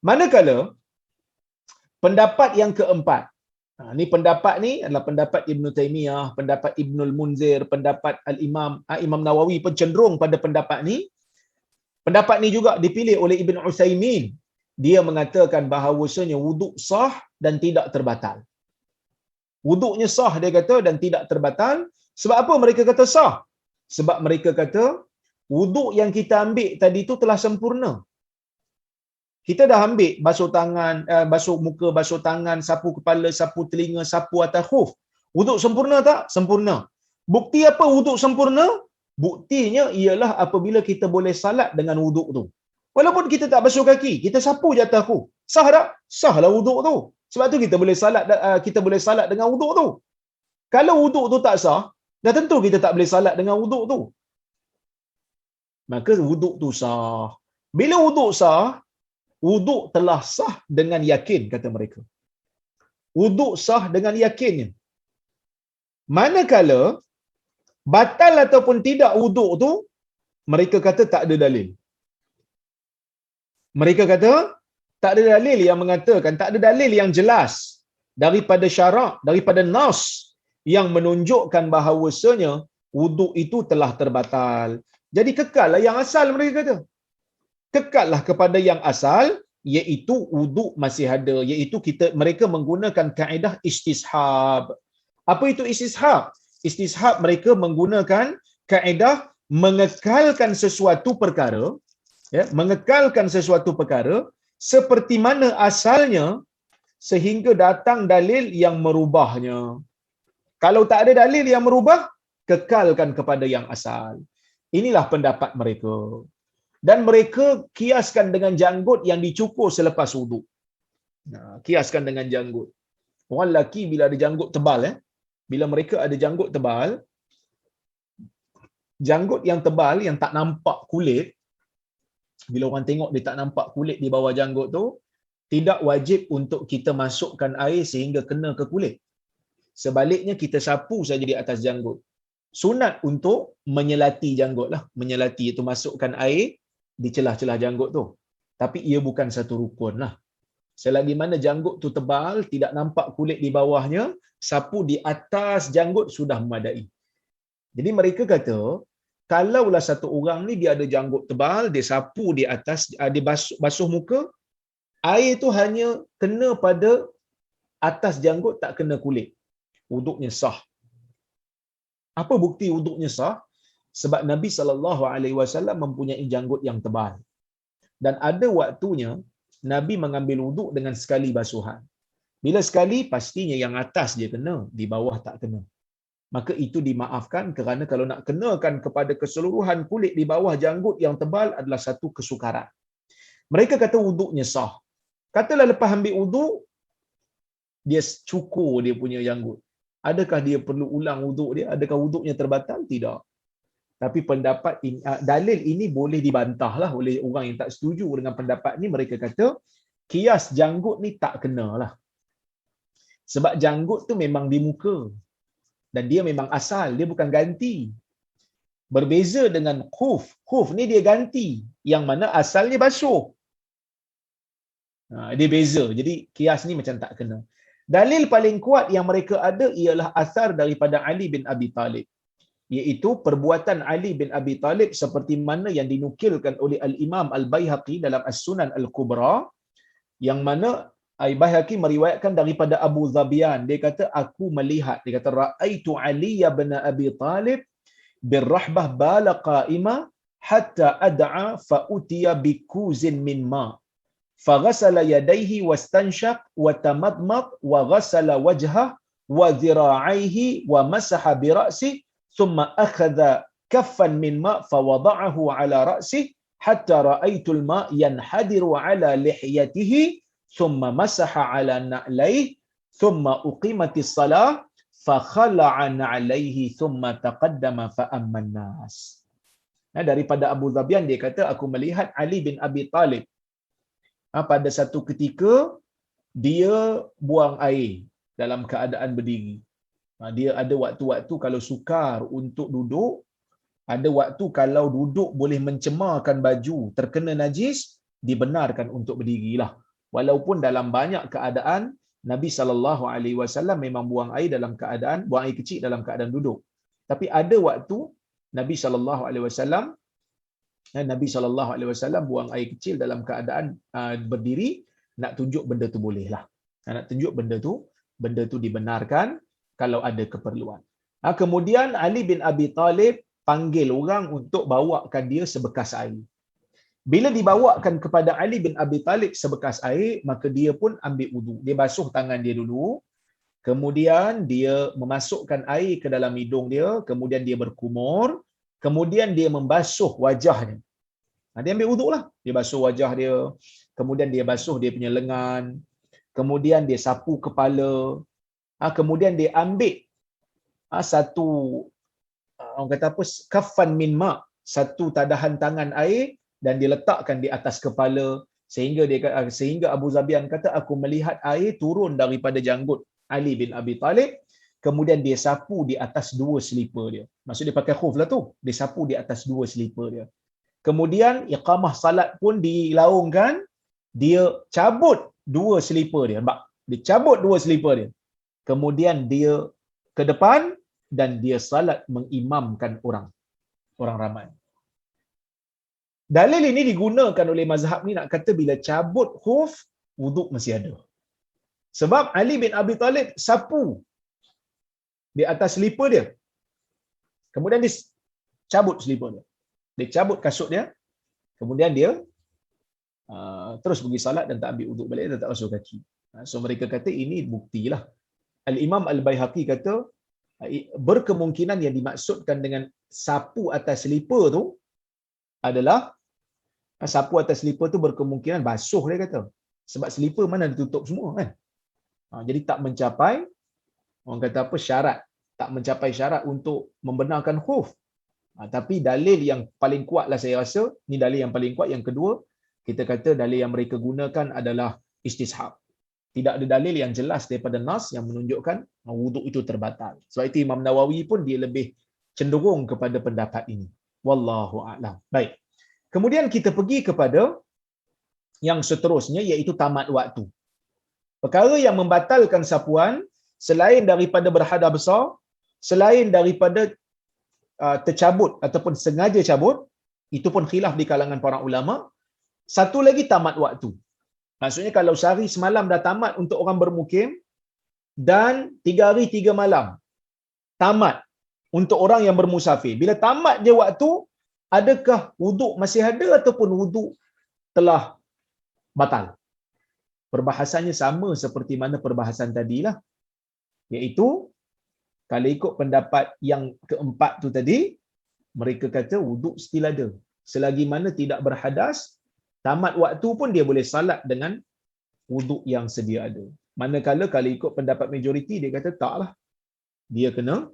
Manakala, pendapat yang keempat. Ni pendapat ni adalah pendapat Ibn Taymiyah, pendapat Ibnul Munzir, pendapat Imam Nawawi pun cenderung pada pendapat ni. Pendapat ni juga dipilih oleh Ibn Utsaimin. Dia mengatakan bahawasanya wuduk sah dan tidak terbatal. Wuduknya sah dia kata dan tidak terbatal. Sebab apa mereka kata sah? Sebab mereka kata wuduk yang kita ambil tadi tu telah sempurna. Kita dah ambil basuh tangan, basuh muka, basuh tangan, sapu kepala, sapu telinga, sapu atas khuf. Wuduk sempurna tak? Sempurna. Bukti apa wuduk sempurna? Buktinya ialah apabila kita boleh salat dengan wuduk tu. Walaupun kita tak basuh kaki, kita sapu je atas khuf. Sah tak? Sahlah wuduk tu. Sebab tu kita boleh salat dengan wuduk tu. Kalau wuduk tu tak sah, dah tentu kita tak boleh salat dengan wuduk tu. Maka wuduk tu sah. Bila wuduk sah, wuduk telah sah dengan yakin, kata mereka. Wuduk sah dengan yakinnya. Manakala batal ataupun tidak wuduk tu, mereka kata tak ada dalil. Mereka kata tak ada dalil yang mengatakan, tak ada dalil yang jelas daripada syarak, daripada nas yang menunjukkan bahawasanya wuduk itu telah terbatal. Jadi kekallah yang asal, mereka kata. Kekallah kepada yang asal, iaitu wuduk masih ada, iaitu mereka menggunakan kaedah istishab. Apa itu istishab? Istishab mereka menggunakan kaedah mengekalkan sesuatu perkara, mengekalkan sesuatu perkara seperti mana asalnya sehingga datang dalil yang merubahnya. Kalau tak ada dalil yang merubah, kekalkan kepada yang asal. Inilah pendapat mereka. Dan mereka kiaskan dengan janggut yang dicukur selepas wuduk. Kiaskan dengan janggut. Orang lelaki bila ada janggut tebal, bila mereka ada janggut tebal, janggut yang tebal yang tak nampak kulit, bila orang tengok dia tak nampak kulit di bawah janggut tu, tidak wajib untuk kita masukkan air sehingga kena ke kulit. Sebaliknya kita sapu saja di atas janggut. Sunat untuk menyelati janggut lah. Menyelati itu masukkan air di celah-celah janggut tu. Tapi ia bukan satu rukun lah. Selagi mana janggut tu tebal, tidak nampak kulit di bawahnya, sapu di atas janggut sudah memadai. Jadi mereka kata, kalaulah satu orang ni dia ada janggut tebal, dia sapu di atas, dia basuh muka, air tu hanya kena pada atas janggut, tak kena kulit. Wuduknya sah. Apa bukti wuduknya sah? Sebab Nabi SAW mempunyai janggut yang tebal. Dan ada waktunya Nabi mengambil wuduk dengan sekali basuhan. Bila sekali, pastinya yang atas dia kena, di bawah tak kena. Maka itu dimaafkan kerana kalau nak kenakan kepada keseluruhan kulit di bawah janggut yang tebal adalah satu kesukaran. Mereka kata wuduknya sah. Katalah lepas ambil wuduk, dia cukur dia punya janggut. Adakah dia perlu ulang wuduk dia? Adakah wuduknya terbatal? Tidak. Tapi pendapat ini, dalil ini boleh dibantahlah oleh orang yang tak setuju dengan pendapat ni. Mereka kata kias janggut ni tak kenalah. Sebab janggut tu memang di muka dan dia memang asal, dia bukan ganti. Berbeza dengan khuf. Khuf ni dia ganti, yang mana asalnya basuh. Dia beza. Jadi kias ni macam tak kena. Dalil paling kuat yang mereka ada ialah asar daripada Ali bin Abi Talib, iaitu perbuatan Ali bin Abi Talib seperti mana yang dinukilkan oleh Al-Imam Al-Baihaqi dalam As-Sunan Al-Kubra, yang mana Al-Baihaqi meriwayatkan daripada Abu Zabian. Dia kata, aku melihat, dia kata, ra'aitu Ali bin Abi Talib birrahbah bala qa'ima hatta ad'a fa'utiya bikuzin min ma' faghasala yadayhi wastanshaq wa tamadmad wa ghasala wajhah wa dhira'aihi wa masaha bi ra'sihi thumma akhadha kaffan min ma' fawada'ahu ala ra'sihi hatta ra'aitu al-ma' yanhadiru ala lihyatihi thumma masaha ala na'layhi thumma uqimatis salah fakhala'a na'layhi thumma taqaddama fa amman nas. Daripada Abu Zabian dia kata, aku melihat Ali bin Abi Talib pada satu ketika dia buang air dalam keadaan berdiri. Dia ada waktu-waktu kalau sukar untuk duduk, ada waktu kalau duduk boleh mencemarkan baju, terkena najis, dibenarkan untuk berdirilah. Walaupun dalam banyak keadaan Nabi SAW memang buang air dalam keadaan, buang air kecil dalam keadaan duduk. Tapi ada waktu Nabi SAW buang air kecil dalam keadaan berdiri, nak tunjuk benda tu bolehlah. Nak tunjuk benda tu dibenarkan kalau ada keperluan. Kemudian Ali bin Abi Talib panggil orang untuk bawakan dia sebekas air. Bila dibawakan kepada Ali bin Abi Talib sebekas air, maka dia pun ambil wudu. Dia basuh tangan dia dulu, kemudian dia memasukkan air ke dalam hidung dia, kemudian dia berkumur, kemudian dia membasuh wajahnya. Dia ambil wuduk lah. Dia basuh wajah dia, kemudian dia basuh dia punya lengan, kemudian dia sapu kepala, kemudian dia ambil satu, orang kata apa, kafan min ma', satu tadahan tangan air, dan dia letakkan di atas kepala, sehingga Abu Zabian kata, aku melihat air turun daripada janggut Ali bin Abi Talib, kemudian dia sapu di atas dua selipar dia. Maksud dia pakai khuf lah tu. Dia sapu di atas dua selipar dia. Kemudian iqamah salat pun dilaungkan, dia cabut dua selipar dia. Nampak? Dia cabut dua selipar dia. Kemudian dia ke depan dan dia salat mengimamkan orang ramai. Dalil ini digunakan oleh mazhab ni nak kata bila cabut khuf, wuduk masih ada. Sebab Ali bin Abi Talib sapu di atas selipar dia. Kemudian dia cabut selipar dia. Dia cabut kasut dia. Kemudian dia terus pergi salat dan tak ambil wuduk balik dan tak basuh kaki. So mereka kata ini buktilah. Al-Imam Al-Baihaqi kata berkemungkinan yang dimaksudkan dengan sapu atas selipar tu adalah sapu atas selipar tu berkemungkinan basuh, dia kata. Sebab selipar mana ditutup semua kan. Jadi tak mencapai, orang kata apa, syarat. Tak mencapai syarat untuk membenarkan khuf. Tapi dalil yang paling kuat lah saya rasa, ni dalil yang paling kuat. Yang kedua, kita kata dalil yang mereka gunakan adalah istishab. Tidak ada dalil yang jelas daripada nas yang menunjukkan wuduk itu terbatal. Sebab itu Imam Nawawi pun dia lebih cenderung kepada pendapat ini. Wallahu a'lam. Baik. Kemudian kita pergi kepada yang seterusnya, iaitu tamat waktu. Perkara yang membatalkan sapuan selain daripada berhadas besar, selain daripada tercabut ataupun sengaja cabut, itu pun khilaf di kalangan para ulama. Satu lagi tamat waktu. Maksudnya kalau sehari semalam dah tamat untuk orang bermukim, dan 3 hari 3 malam tamat untuk orang yang bermusafir. Bila tamat je waktu, adakah wuduk masih ada ataupun wuduk telah batal? Perbahasannya sama seperti mana perbahasan tadilah, iaitu kalau ikut pendapat yang keempat tu tadi, mereka kata wuduk still ada. Selagi mana tidak berhadas, tamat waktu pun dia boleh salat dengan wuduk yang sedia ada. Manakala kalau ikut pendapat majoriti, dia kata taklah. dia kena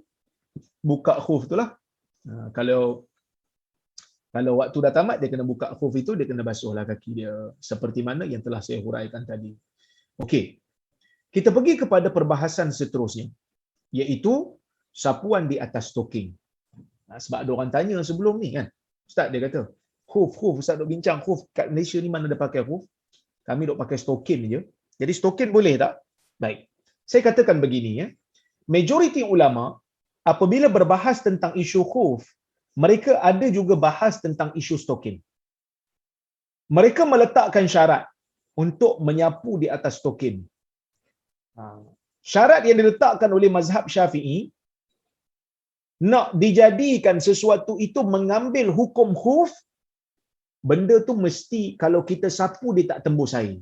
buka khuf tu lah. Kalau waktu dah tamat, dia kena buka khuf itu, dia kena basuhlah kaki dia seperti mana yang telah saya huraikan tadi. Okey. Kita pergi kepada perbahasan seterusnya, iaitu sapuan di atas stoking. Sebab ada orang tanya sebelum ni kan, Ustaz dia kata, khuf, Ustaz duk bincang khuf, kat Malaysia ni mana ada pakai khuf? Kami duk pakai stokin je. Jadi stokin boleh tak? Baik. Saya katakan begini ya. Majoriti ulama apabila berbahas tentang isu khuf, mereka ada juga bahas tentang isu stokin. Mereka meletakkan syarat untuk menyapu di atas stokin. Syarat yang diletakkan oleh mazhab Syafi'i, nak dijadikan sesuatu itu mengambil hukum khuf, benda tu mesti kalau kita sapu dia tak tembus air.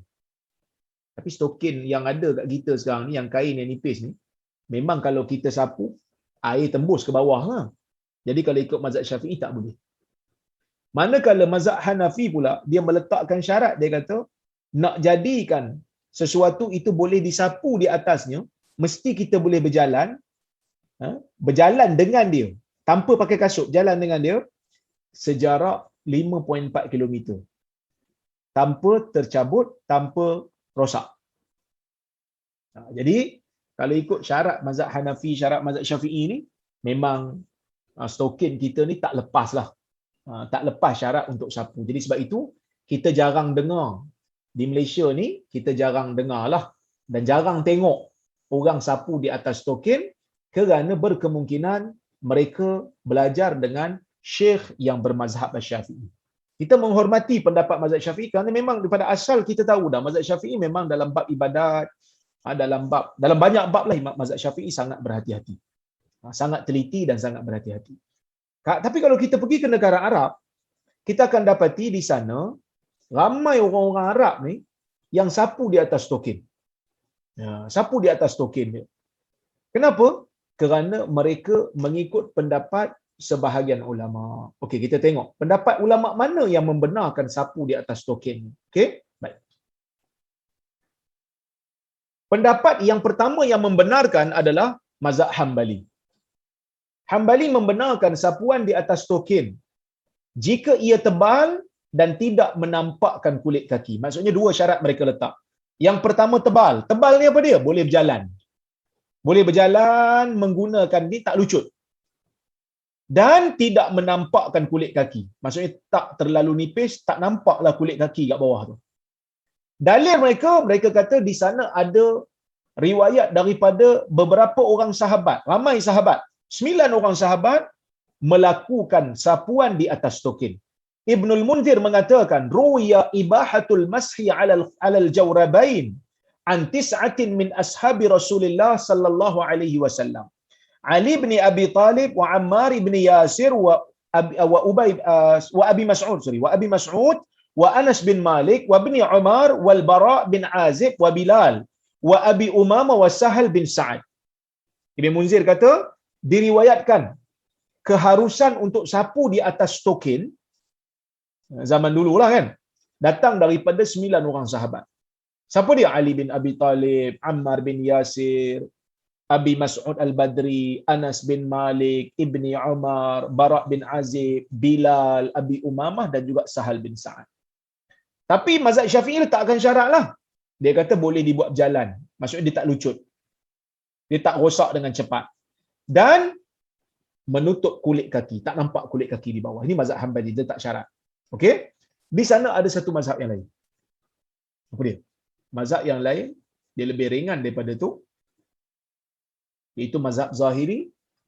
Tapi stokin yang ada kat kita sekarang ni, yang kain yang nipis ni, memang kalau kita sapu, air tembus ke bawah lah. Jadi kalau ikut mazhab Syafi'i tak boleh. Manakala mazhab Hanafi pula, dia meletakkan syarat, dia kata, nak jadikan sesuatu itu boleh disapu di atasnya, mesti kita boleh berjalan, berjalan dengan dia, tanpa pakai kasut, jalan dengan dia, sejarak 5.4 km. Tanpa tercabut, tanpa rosak. Jadi, kalau ikut syarat mazhab Hanafi, syarat mazhab Syafi'i ni, memang stokin kita ni tak lepas lah. Tak lepas syarat untuk sapu. Jadi sebab itu, kita jarang dengar. Di Malaysia ni, kita jarang dengar lah. Dan jarang tengok orang sapu di atas stokin, kerana berkemungkinan mereka belajar dengan syekh yang bermazhab Syafi'i. Kita menghormati pendapat mazhab Syafi'i kerana memang daripada asal kita tahu dah mazhab Syafi'i memang dalam bab ibadat, dalam banyak bab lah mazhab Syafi'i sangat berhati-hati. Sangat teliti dan sangat berhati-hati. Tapi kalau kita pergi ke negara Arab, kita akan dapati di sana ramai orang-orang Arab ni yang sapu di atas stokin. Sapu di atas stokin dia. Kenapa? Kerana mereka mengikut pendapat sebahagian ulama. Okey, kita tengok pendapat ulama mana yang membenarkan sapu di atas stokin. Okey, baik. Pendapat yang pertama yang membenarkan adalah mazhab Hambali. Hambali membenarkan sapuan di atas stokin jika ia tebal dan tidak menampakkan kulit kaki. Maksudnya dua syarat mereka letak. Yang pertama tebal. Tebal ni apa dia? Boleh berjalan. Boleh berjalan menggunakan ni tak lucut. Dan tidak menampakkan kulit kaki. Maksudnya tak terlalu nipis, tak nampaklah kulit kaki kat bawah tu. Dalil mereka kata di sana ada riwayat daripada beberapa orang sahabat, ramai sahabat, 9 orang sahabat melakukan sapuan di atas stokin. Ibnul Munzir mengatakan, ruya ibahatul mashi alal jawrabain an tis'atin min ashabi Rasulillah sallallahu alaihi wasallam. Ali bin Abi Talib wa Ammar bin Yasir wa Abi Mas'ud wa Anas bin Malik wa bin Umar wal Bara bin Azib wa Bilal wa Abi Umama wa Sahal bin Sa'ad. Ibn Munzir kata diriwayatkan keharusan untuk sapu di atas stokin zaman dululah kan, datang daripada 9 orang sahabat. Siapa dia? Ali bin Abi Talib, Ammar bin Yasir, Abi Mas'ud Al-Badri, Anas bin Malik, Ibni Umar, Bara bin Azib, Bilal, Abi Umamah dan juga Sahal bin Sa'ad. Tapi mazhab Syafi'i letakkan syarat lah. Dia kata boleh dibuat berjalan. Maksudnya dia tak lucut. Dia tak rosak dengan cepat. Dan menutup kulit kaki. Tak nampak kulit kaki di bawah. Ini mazhab Hanbali. Dia tak syarat. Okey? Di sana ada satu mazhab yang lain. Apa dia? Mazhab yang lain, dia lebih ringan daripada tu. Iaitu mazhab Zahiri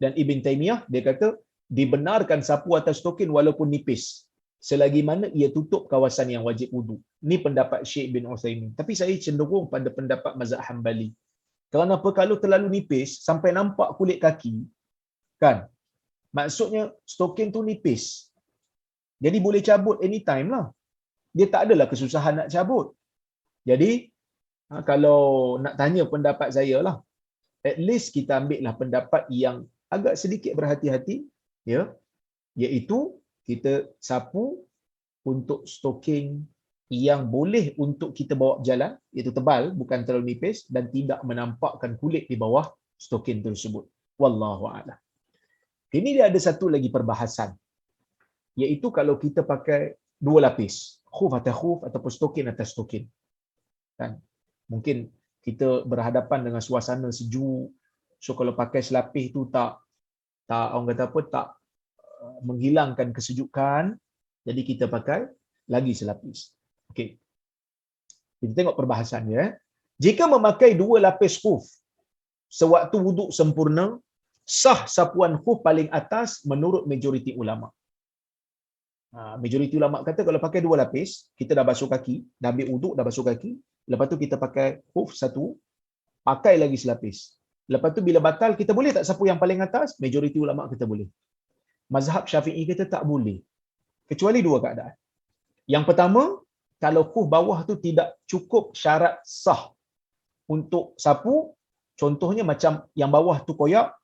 dan Ibn Taymiyah. Dia kata, dibenarkan sapu atas stokin walaupun nipis. Selagi mana ia tutup kawasan yang wajib wudu. Ini pendapat Syekh bin Uthaymin. Tapi saya cenderung pada pendapat mazhab Hanbali. Kerana apa? Kalau terlalu nipis, sampai nampak kulit kaki, kan? Maksudnya, stokin tu nipis. Jadi boleh cabut anytime lah. Dia tak adalah kesusahan nak cabut. Jadi, kalau nak tanya pendapat saya lah, at least kita ambil lah pendapat yang agak sedikit berhati-hati, ya, iaitu kita sapu untuk stoking yang boleh untuk kita bawa berjalan, iaitu tebal, bukan terlalu nipis dan tidak menampakkan kulit di bawah stoking tersebut. Wallahu a'lam. Ini dia ada satu lagi perbahasan, iaitu kalau kita pakai dua lapis, khuf atas khuf ataupun stokin atas stokin. Kan? Mungkin kita berhadapan dengan suasana sejuk. So kalau pakai selapis tu tak orang kata apa, tak menghilangkan kesejukan, jadi kita pakai lagi selapis. Okey. Kita tengok perbahasannya. Jika memakai dua lapis khuf sewaktu wuduk sempurna, sah sapuan khuf paling atas menurut majoriti ulama. Majoriti ulama kata kalau pakai dua lapis, kita dah basuh kaki, dah ambil wuduk, dah basuh kaki, lepas tu kita pakai khuf satu, pakai lagi selapis. Lepas tu bila batal, kita boleh tak sapu yang paling atas? Majoriti ulama kata boleh. Mazhab Syafi'i kata tak boleh. Kecuali dua keadaan. Yang pertama, kalau khuf bawah tu tidak cukup syarat sah untuk sapu, contohnya macam yang bawah tu koyak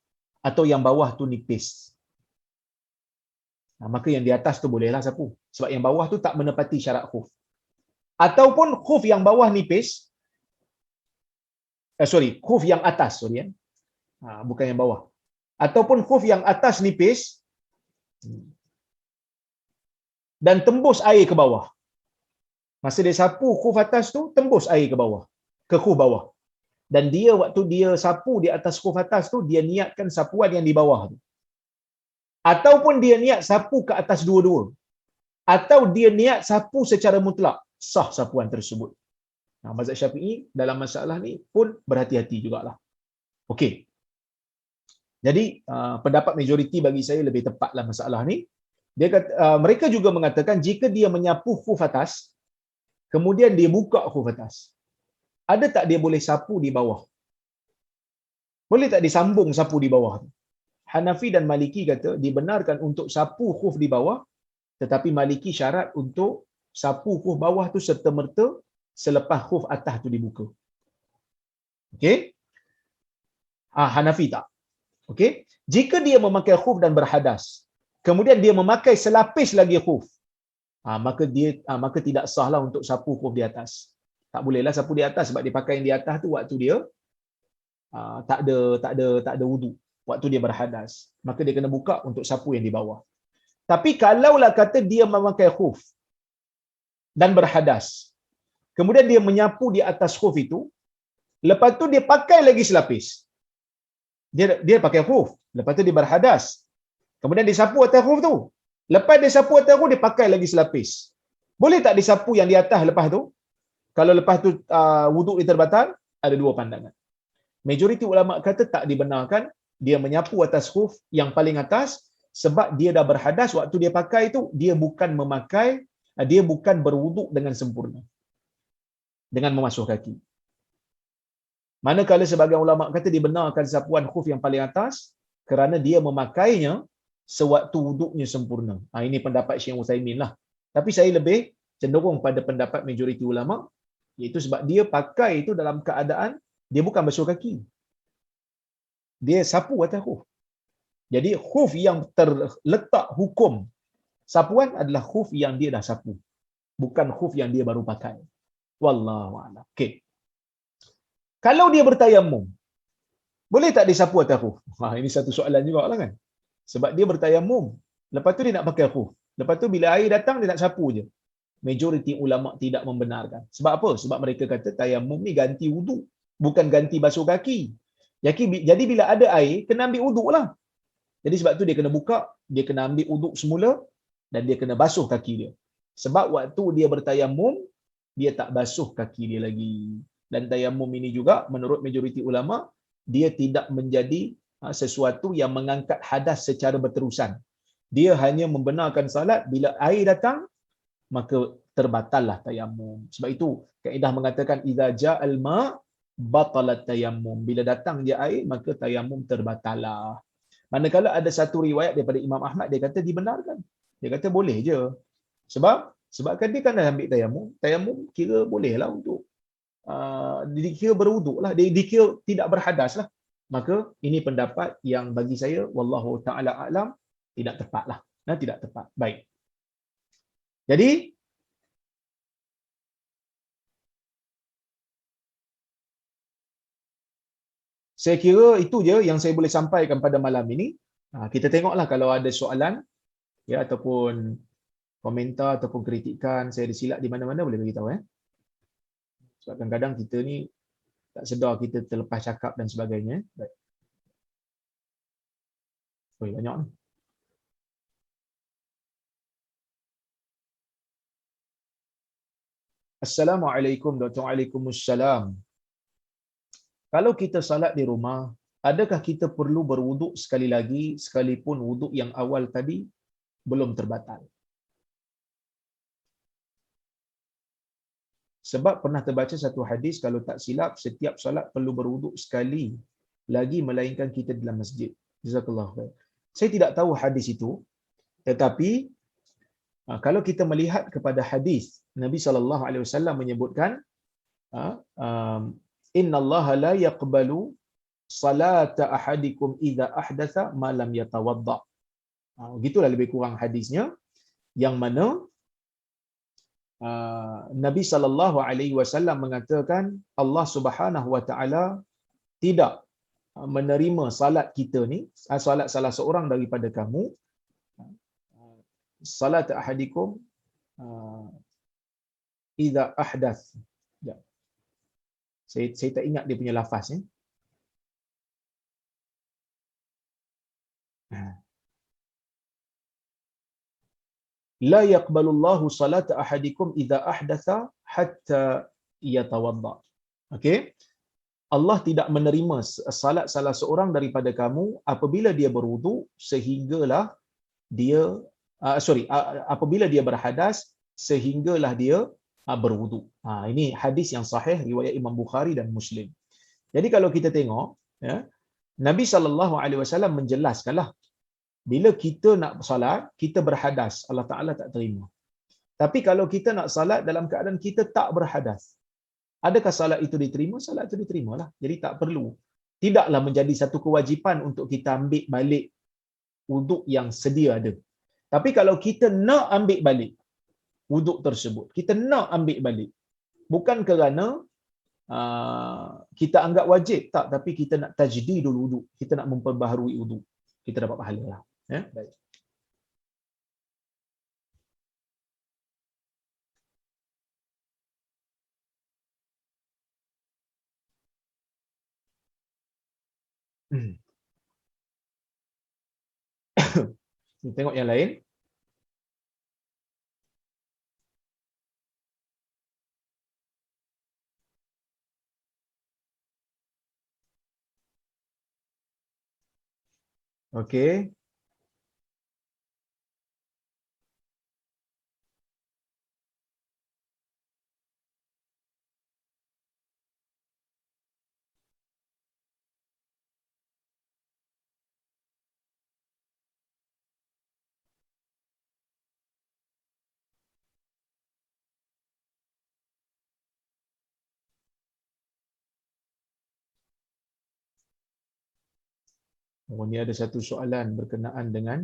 atau yang bawah tu nipis. Maka yang di atas tu bolehlah sapu. Sebab yang bawah tu tak menepati syarat khuf. Ataupun khuf yang bawah nipis, khuf yang atas, bukan yang bawah. Ataupun khuf yang atas nipis dan tembus air ke bawah. Masa dia sapu khuf atas tu, tembus air ke bawah, ke khuf bawah. Dan dia waktu dia sapu di atas khuf atas tu, dia niatkan sapuan yang di bawah tu. Ataupun dia niat sapu ke atas dua-dua. Atau dia niat sapu secara mutlak, sah sapuan tersebut. Mazhab Syafi'i dalam masalah ni pun berhati-hati jugalah. Okey. Jadi pendapat majoriti bagi saya lebih tepatlah masalah ni. Dia kata, mereka juga mengatakan jika dia menyapu khuf atas, kemudian dia buka khuf atas, ada tak dia boleh sapu di bawah? Boleh tak disambung sapu di bawah? Hanafi dan Maliki kata dibenarkan untuk sapu khuf di bawah, tetapi Maliki syarat untuk sapu khuf bawah tu serta-merta selepas khuf atas tu dibuka. Okey? Hanafi tak. Okey? Jika dia memakai khuf dan berhadas, kemudian dia memakai selapis lagi khuf, maka tidak sahlah untuk sapu khuf di atas. Tak bolehlah sapu di atas sebab dia pakai yang di atas tu waktu dia tak ada wuduk, waktu dia berhadas. Maka dia kena buka untuk sapu yang di bawah. Tapi kalaulah kata dia memakai khuf dan berhadas, kemudian dia menyapu di atas khuf itu, lepas tu dia pakai lagi selapis. Dia pakai khuf, lepas tu dia berhadas, kemudian dia sapu atas khuf tu. Lepas dia sapu atas khuf, dia pakai lagi selapis. Boleh tak disapu yang di atas lepas tu? Kalau lepas tu wuduk dia terbatal, ada dua pandangan. Majoriti ulama kata tak dibenarkan dia menyapu atas khuf yang paling atas, sebab dia dah berhadas waktu dia pakai tu, dia bukan berwuduk dengan sempurna dengan memasuk kaki. Manakala sebagian ulama kata dibenarkan sapuan khuf yang paling atas kerana dia memakainya sewaktu wuduknya sempurna. Ini pendapat Syekh Utsaimin lah. Tapi saya lebih cenderung pada pendapat majoriti ulama, iaitu sebab dia pakai itu dalam keadaan dia bukan basuh kaki. Dia sapu atas khuf. Jadi khuf yang terletak hukum sapuan adalah khuf yang dia dah sapu, bukan khuf yang dia baru pakai. Wallahu a'lam. Okey. Kalau dia bertayamum, boleh tak disapu atas khuf? Ini satu soalan juga lah kan. Sebab dia bertayamum, lepas tu dia nak pakai khuf. Lepas tu bila air datang dia nak sapu je. Majoriti ulama tidak membenarkan. Sebab apa? Sebab mereka kata tayamum ni ganti wuduk, bukan ganti basuh kaki. Jadi bila ada air, kena ambil wuduk lah. Jadi sebab tu dia kena buka, dia kena ambil wuduk semula dan dia kena basuh kaki dia. Sebab waktu dia bertayamum, dia tak basuh kaki dia lagi. Dan tayamum ini juga menurut majoriti ulama, dia tidak menjadi sesuatu yang mengangkat hadas secara berterusan. Dia hanya membenarkan salat bila air datang, maka terbatallah tayamum. Sebab itu kaedah mengatakan idza ja'al ma batalat tayammum. Bila datang dia air, maka tayamum terbatallah. Manakala ada satu riwayat daripada Imam Ahmad, dia kata dibenarkan. Dia kata boleh je. Sebabkan dia kan dah ambil tayamum. Tayamum kira bolehlah untuk dikira berwuduk lah. Dia dikira tidak berhadas lah. Maka ini pendapat yang bagi saya wallahu ta'ala a'lam tidak tepat lah. Tidak tepat. Baik. Jadi Saya kira itu je yang saya boleh sampaikan pada malam ini. Kita tengoklah kalau ada soalan ya ataupun komentar ataupun kritikan, saya ada silap di mana-mana boleh beritahu ya. Sebab kadang-kadang kita ni tak sedar kita terlepas cakap dan sebagainya. Baik. Oh, banyak ni. Assalamualaikum Dr. Waalaikumsalam. Kalau kita salat di rumah, adakah kita perlu berwuduk sekali lagi sekalipun wuduk yang awal tadi belum terbatal? Sebab pernah terbaca satu hadis kalau tak silap setiap salat perlu berwuduk sekali lagi melainkan kita dalam masjid. Jazakallahu khair. Saya tidak tahu hadis itu, tetapi kalau kita melihat kepada hadis Nabi sallallahu alaihi wasallam menyebutkan innallaha la yaqbalu salata ahadikum idza ahdatha ma lam yatawadda. Gitulah lebih kurang hadisnya, yang mana Nabi sallallahu alaihi wasallam mengatakan Allah Subhanahu wa taala tidak menerima salat kita ni, salat salah seorang daripada kamu, salat ahadikum idza ahdath. Ya. Saya tak ingat dia punya lafaz ni. La yaqbalullahu salata ahadikum idza ahdatha hatta yatawadda. Okey. Allah tidak menerima salat salah seorang daripada kamu apabila dia berwuduk sehinggalah dia apabila dia berhadas sehinggalah dia berwuduk. Ini hadis yang sahih riwayat Imam Bukhari dan Muslim. Jadi kalau kita tengok ya, Nabi SAW menjelaskanlah bila kita nak salat kita berhadas, Allah Taala tak terima. Tapi kalau kita nak salat dalam keadaan kita tak berhadas, adakah salat itu diterima? Salat itu diterimalah. Jadi tak perlu, tidaklah menjadi satu kewajipan untuk kita ambil balik wuduk yang sedia ada. Tapi kalau kita nak ambil balik wuduk tersebut, kita nak ambil balik bukan kerana kita anggap wajib, tak, tapi kita nak tajdidul wuduk, kita nak memperbaharui wuduk, kita dapat pahala lah. Ya, baik. Tengok yang lain. Okey. Oh, ni ada satu soalan berkenaan dengan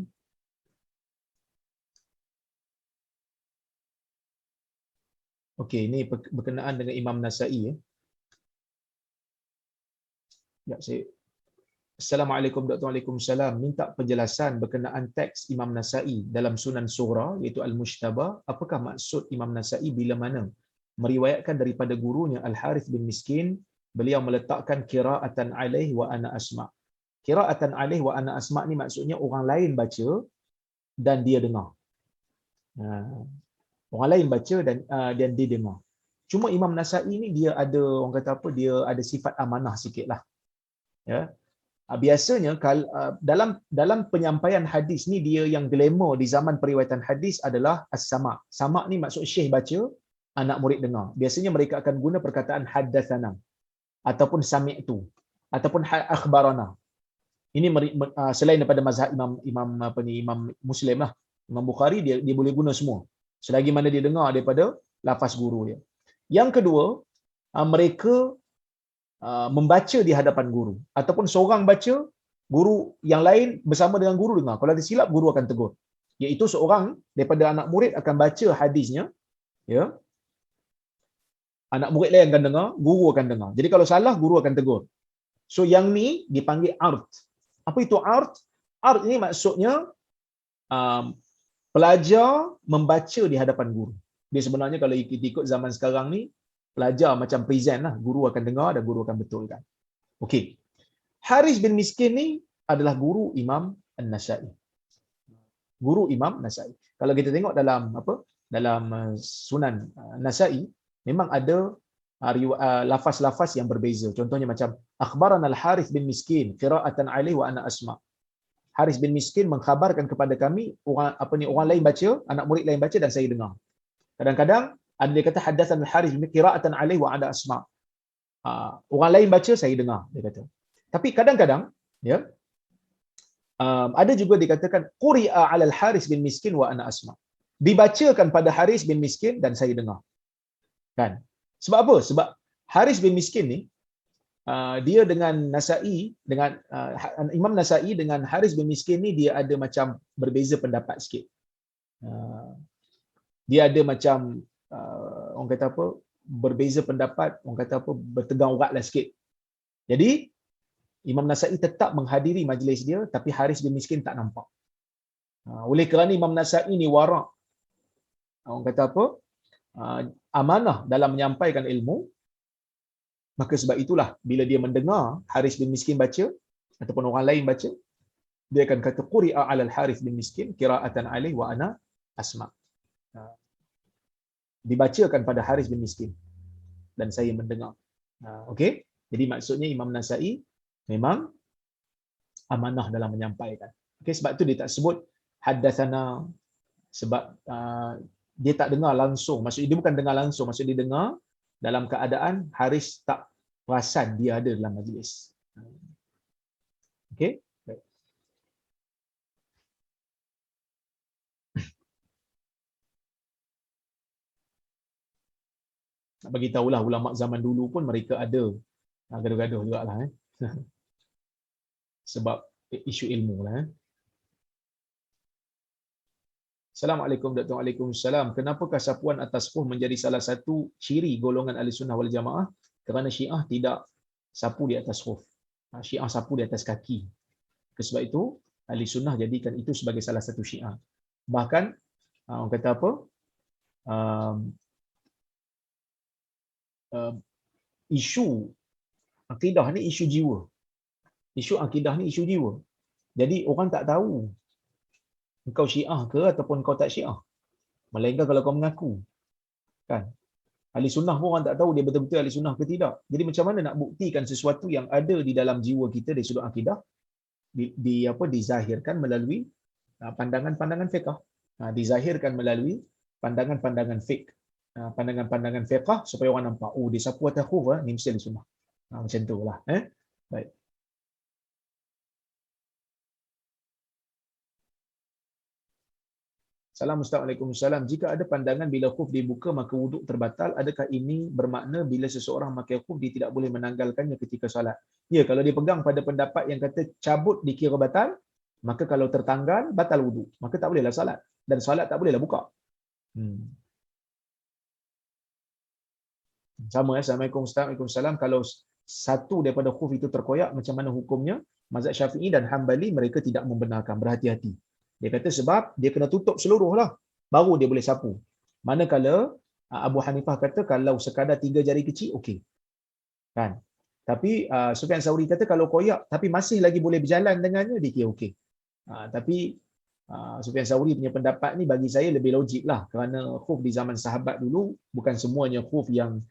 ini berkenaan dengan Imam Nasa'i ya. Ya, Assalamualaikum Dr. Waalaikumsalam. Minta penjelasan berkenaan teks Imam Nasa'i dalam Sunan Sughra iaitu Al-Mujtaba. Apakah maksud Imam Nasa'i bila mana meriwayatkan daripada gurunya Al-Harith bin Miskin, beliau meletakkan qira'atan alaih wa ana asma'. Qira'atan alaih wa ana asma' ni maksudnya orang lain baca dan dia dengar. Orang lain baca dan dia dengar. Cuma Imam Nasa'i ni dia ada, orang kata apa, dia ada sifat amanah sikitlah. Ya. Biasanya dalam penyampaian hadis ni dia yang glamour di zaman periwayatan hadis adalah as-sama'. Sama' ni maksud syekh baca, anak murid dengar. Biasanya mereka akan guna perkataan haddatsana ataupun sami'tu ataupun akhbarana. Ini selain daripada mazhab Imam Muslim lah. Imam Bukhari dia boleh guna semua selagi mana dia dengar daripada lafaz guru dia. Yang kedua, mereka membaca di hadapan guru ataupun seorang baca, guru yang lain bersama dengan guru dengar. Kalau ada silap guru akan tegur. Iaitu seorang daripada anak murid akan baca hadisnya, ya. Anak murid lain akan dengar, guru akan dengar. Jadi kalau salah guru akan tegur. So yang ni dipanggil ard. Apa itu ard? Ard ni maksudnya um, pelajar membaca di hadapan guru. Dia sebenarnya kalau ikut zaman sekarang ni, pelajar macam present lah, guru akan dengar dan guru akan betulkan. Okey. Haris bin Miskin ni adalah guru Imam An-Nasa'i. Guru Imam Nasa'i. Kalau kita tengok dalam apa? Dalam Sunan Nasa'i memang ada lafaz-lafaz yang berbeza. Contohnya macam akhbarana al-Harith bin Miskin qira'atan alaihi wa ana asma'. Haris bin Miskin mengkhabarkan kepada kami orang lain baca, anak murid lain baca dan saya dengar. Kadang-kadang ada dia kata haddatsan al-Harith bin qira'atan alaihi wa ana asma'. Orang lain baca saya dengar, dia kata. Tapi kadang-kadang ya ada juga dikatakan quri'a 'ala al-Harith bin Miskin wa ana asma'. Dibacakan pada Haris bin Miskin dan saya dengar. Kan? Sebab apa? Sebab Haris bin Miskin ni dia dengan Nasa'i, dengan Imam Nasa'i dengan Haris bin Miskin ni dia ada macam berbeza pendapat sikit. Dia ada macam orang kata apa? Berbeza pendapat, orang kata apa? Bertegang uratlah sikit. Jadi Imam Nasa'i tetap menghadiri majlis dia, tapi Haris bin Miskin tak nampak. Oleh kerana Imam Nasa'i ni warak, orang kata apa? Amanah dalam menyampaikan ilmu, maka sebab itulah bila dia mendengar Haris bin Miskin baca ataupun orang lain baca, dia akan kata quri'a 'ala al-Harith bin Miskin qira'atan alaihi wa ana asma'. Dibacakan pada Haris bin Miskin dan saya mendengar. Okey. Jadi maksudnya Imam Nasa'i memang amanah dalam menyampaikan. Okey, sebab tu dia tak sebut haddatsana, sebab dia tak dengar langsung. Maksudnya dia bukan dengar langsung, maksud dia dengar dalam keadaan Haris tak perasan dia ada dalam majlis. Okey. Nak bagi tahulah ulama zaman dulu pun mereka ada gaduh-gaduh jugalah sebab isu ilmu lah. Assalamualaikum Dr. Waalaikumsalam. Kenapakah sapuan atas khuff menjadi salah satu ciri golongan Ahlussunnah wal Jamaah? Kerana Syiah tidak sapu di atas khuff. Syiah sapu di atas kaki. Sebab itu Ahlussunnah jadikan itu sebagai salah satu Syiah. Bahkan orang kata apa? Isu akidah ni isu jiwa. Isu akidah ni isu jiwa. Jadi orang tak tahu engkau Syiah ke ataupun kau tak Syiah. Melainkan kalau kau mengaku. Kan? Ahli sunnah pun orang tak tahu dia betul-betul ahli sunnah ke tidak. Jadi macam mana nak buktikan sesuatu yang ada di dalam jiwa kita dari sudut akidah dizahirkan melalui pandangan-pandangan fiqh. Dizahirkan melalui pandangan-pandangan fiqh. Pandangan-pandangan fiqh supaya orang nampak, oh dia sapu atas khuff ni mesti ahli sunnah. Macam itulah. Baik. Assalamualaikum. Jika ada pandangan bila khuf dibuka maka wuduk terbatal, adakah ini bermakna bila seseorang pakai khuf dia tidak boleh menanggalkannya ketika solat? Ya, kalau dia pegang pada pendapat yang kata cabut dikira batal, maka kalau tertanggal batal wuduk, maka tak bolehlah solat dan solat tak bolehlah buka. Sama Assalamualaikum. Waalaikumsalam. Kalau satu daripada khuf itu terkoyak, macam mana hukumnya? Mazhab Syafi'i dan Hambali mereka tidak membenarkan, berhati-hati. Dia kata sebab dia kena tutup seluruhlah baru dia boleh sapu. Manakala Abu Hanifah kata kalau sekadar 3 jari kecil okey. Kan? Tapi Sufyan Tsauri kata kalau koyak tapi masih lagi boleh berjalan dengannya dia kira okey. Tapi Sufyan Tsauri punya pendapat ni bagi saya lebih logik lah, kerana khuf di zaman sahabat dulu bukan semuanya khuf yang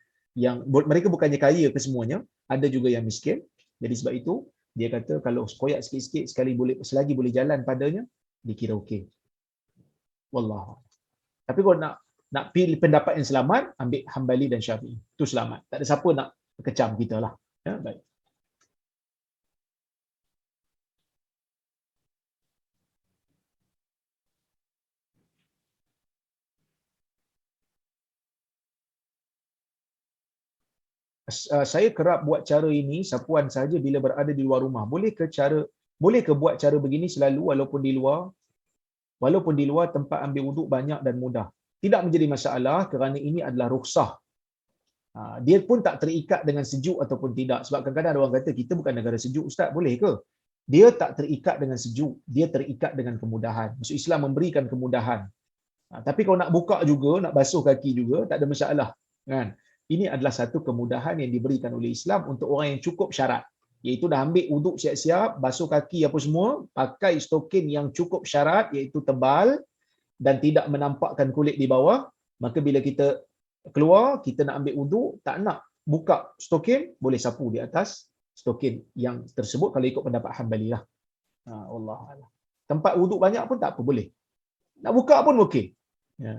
mereka bukannya kaya ke semuanya, ada juga yang miskin. Jadi sebab itu dia kata kalau koyak sikit-sikit selagi boleh jalan padanya dikira okey. Wallah. Tapi kalau nak pilih pendapat yang selamat, ambil Hambali dan Syafi'i. Itu selamat. Tak ada siapa nak kecam kita lah. Ya, baik. Saya kerap buat cara ini sapuan saja bila berada di luar rumah. Boleh ke buat cara begini selalu walaupun di luar tempat ambil wuduk banyak dan mudah? Tidak menjadi masalah kerana ini adalah rukhsah. Dia pun tak terikat dengan sejuk ataupun tidak. Sebab kadang-kadang ada orang kata, kita bukan negara sejuk, Ustaz, boleh ke? Dia tak terikat dengan sejuk, dia terikat dengan kemudahan. Maksud Islam memberikan kemudahan. Tapi kalau nak buka juga, nak basuh kaki juga, tak ada masalah. Kan? Ini adalah satu kemudahan yang diberikan oleh Islam untuk orang yang cukup syarat. Iaitu dah ambil wuduk siap-siap, basuh kaki apa semua, pakai stokin yang cukup syarat, iaitu tebal dan tidak menampakkan kulit di bawah. Maka bila kita keluar, kita nak ambil wuduk, tak nak buka stokin, boleh sapu di atas stokin yang tersebut kalau ikut pendapat Hanbali lah. Allah Allah. Tempat wuduk banyak pun tak apa, boleh. Nak buka pun okey. Ya.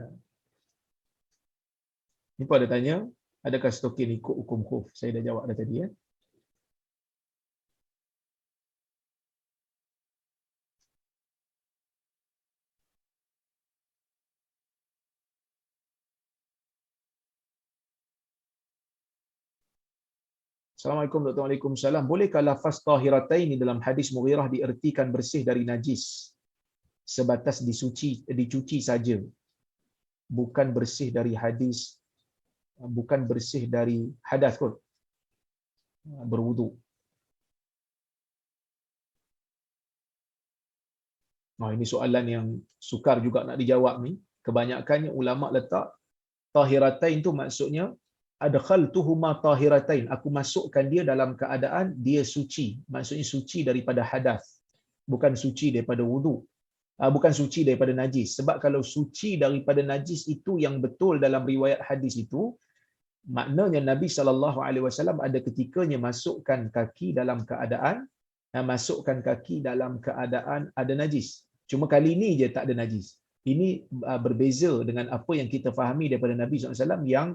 Ni pun ada tanya, adakah stokin ikut hukum khuf? Saya dah jawab dah tadi. Assalamualaikum Dr. Waalaikumsalam. Bolehkah lafaz tahiratain dalam hadis Mughirah diertikan bersih dari najis? Sebatas dicuci saja. Bukan bersih dari hadis, bukan bersih dari hadas kot. Berwuduk. Ini soalan yang sukar juga nak dijawab ni. Kebanyakannya ulama letak tahiratain tu maksudnya adkhaltuhuma tahiratain. Aku masukkan dia dalam keadaan dia suci. Maksudnya suci daripada hadas. Bukan suci daripada wuduk. Bukan suci daripada najis. Sebab kalau suci daripada najis itu yang betul dalam riwayat hadis itu, maknanya Nabi SAW ada ketikanya masukkan kaki dalam keadaan ada najis. Cuma kali ini je tak ada najis. Ini berbeza dengan apa yang kita fahami daripada Nabi SAW yang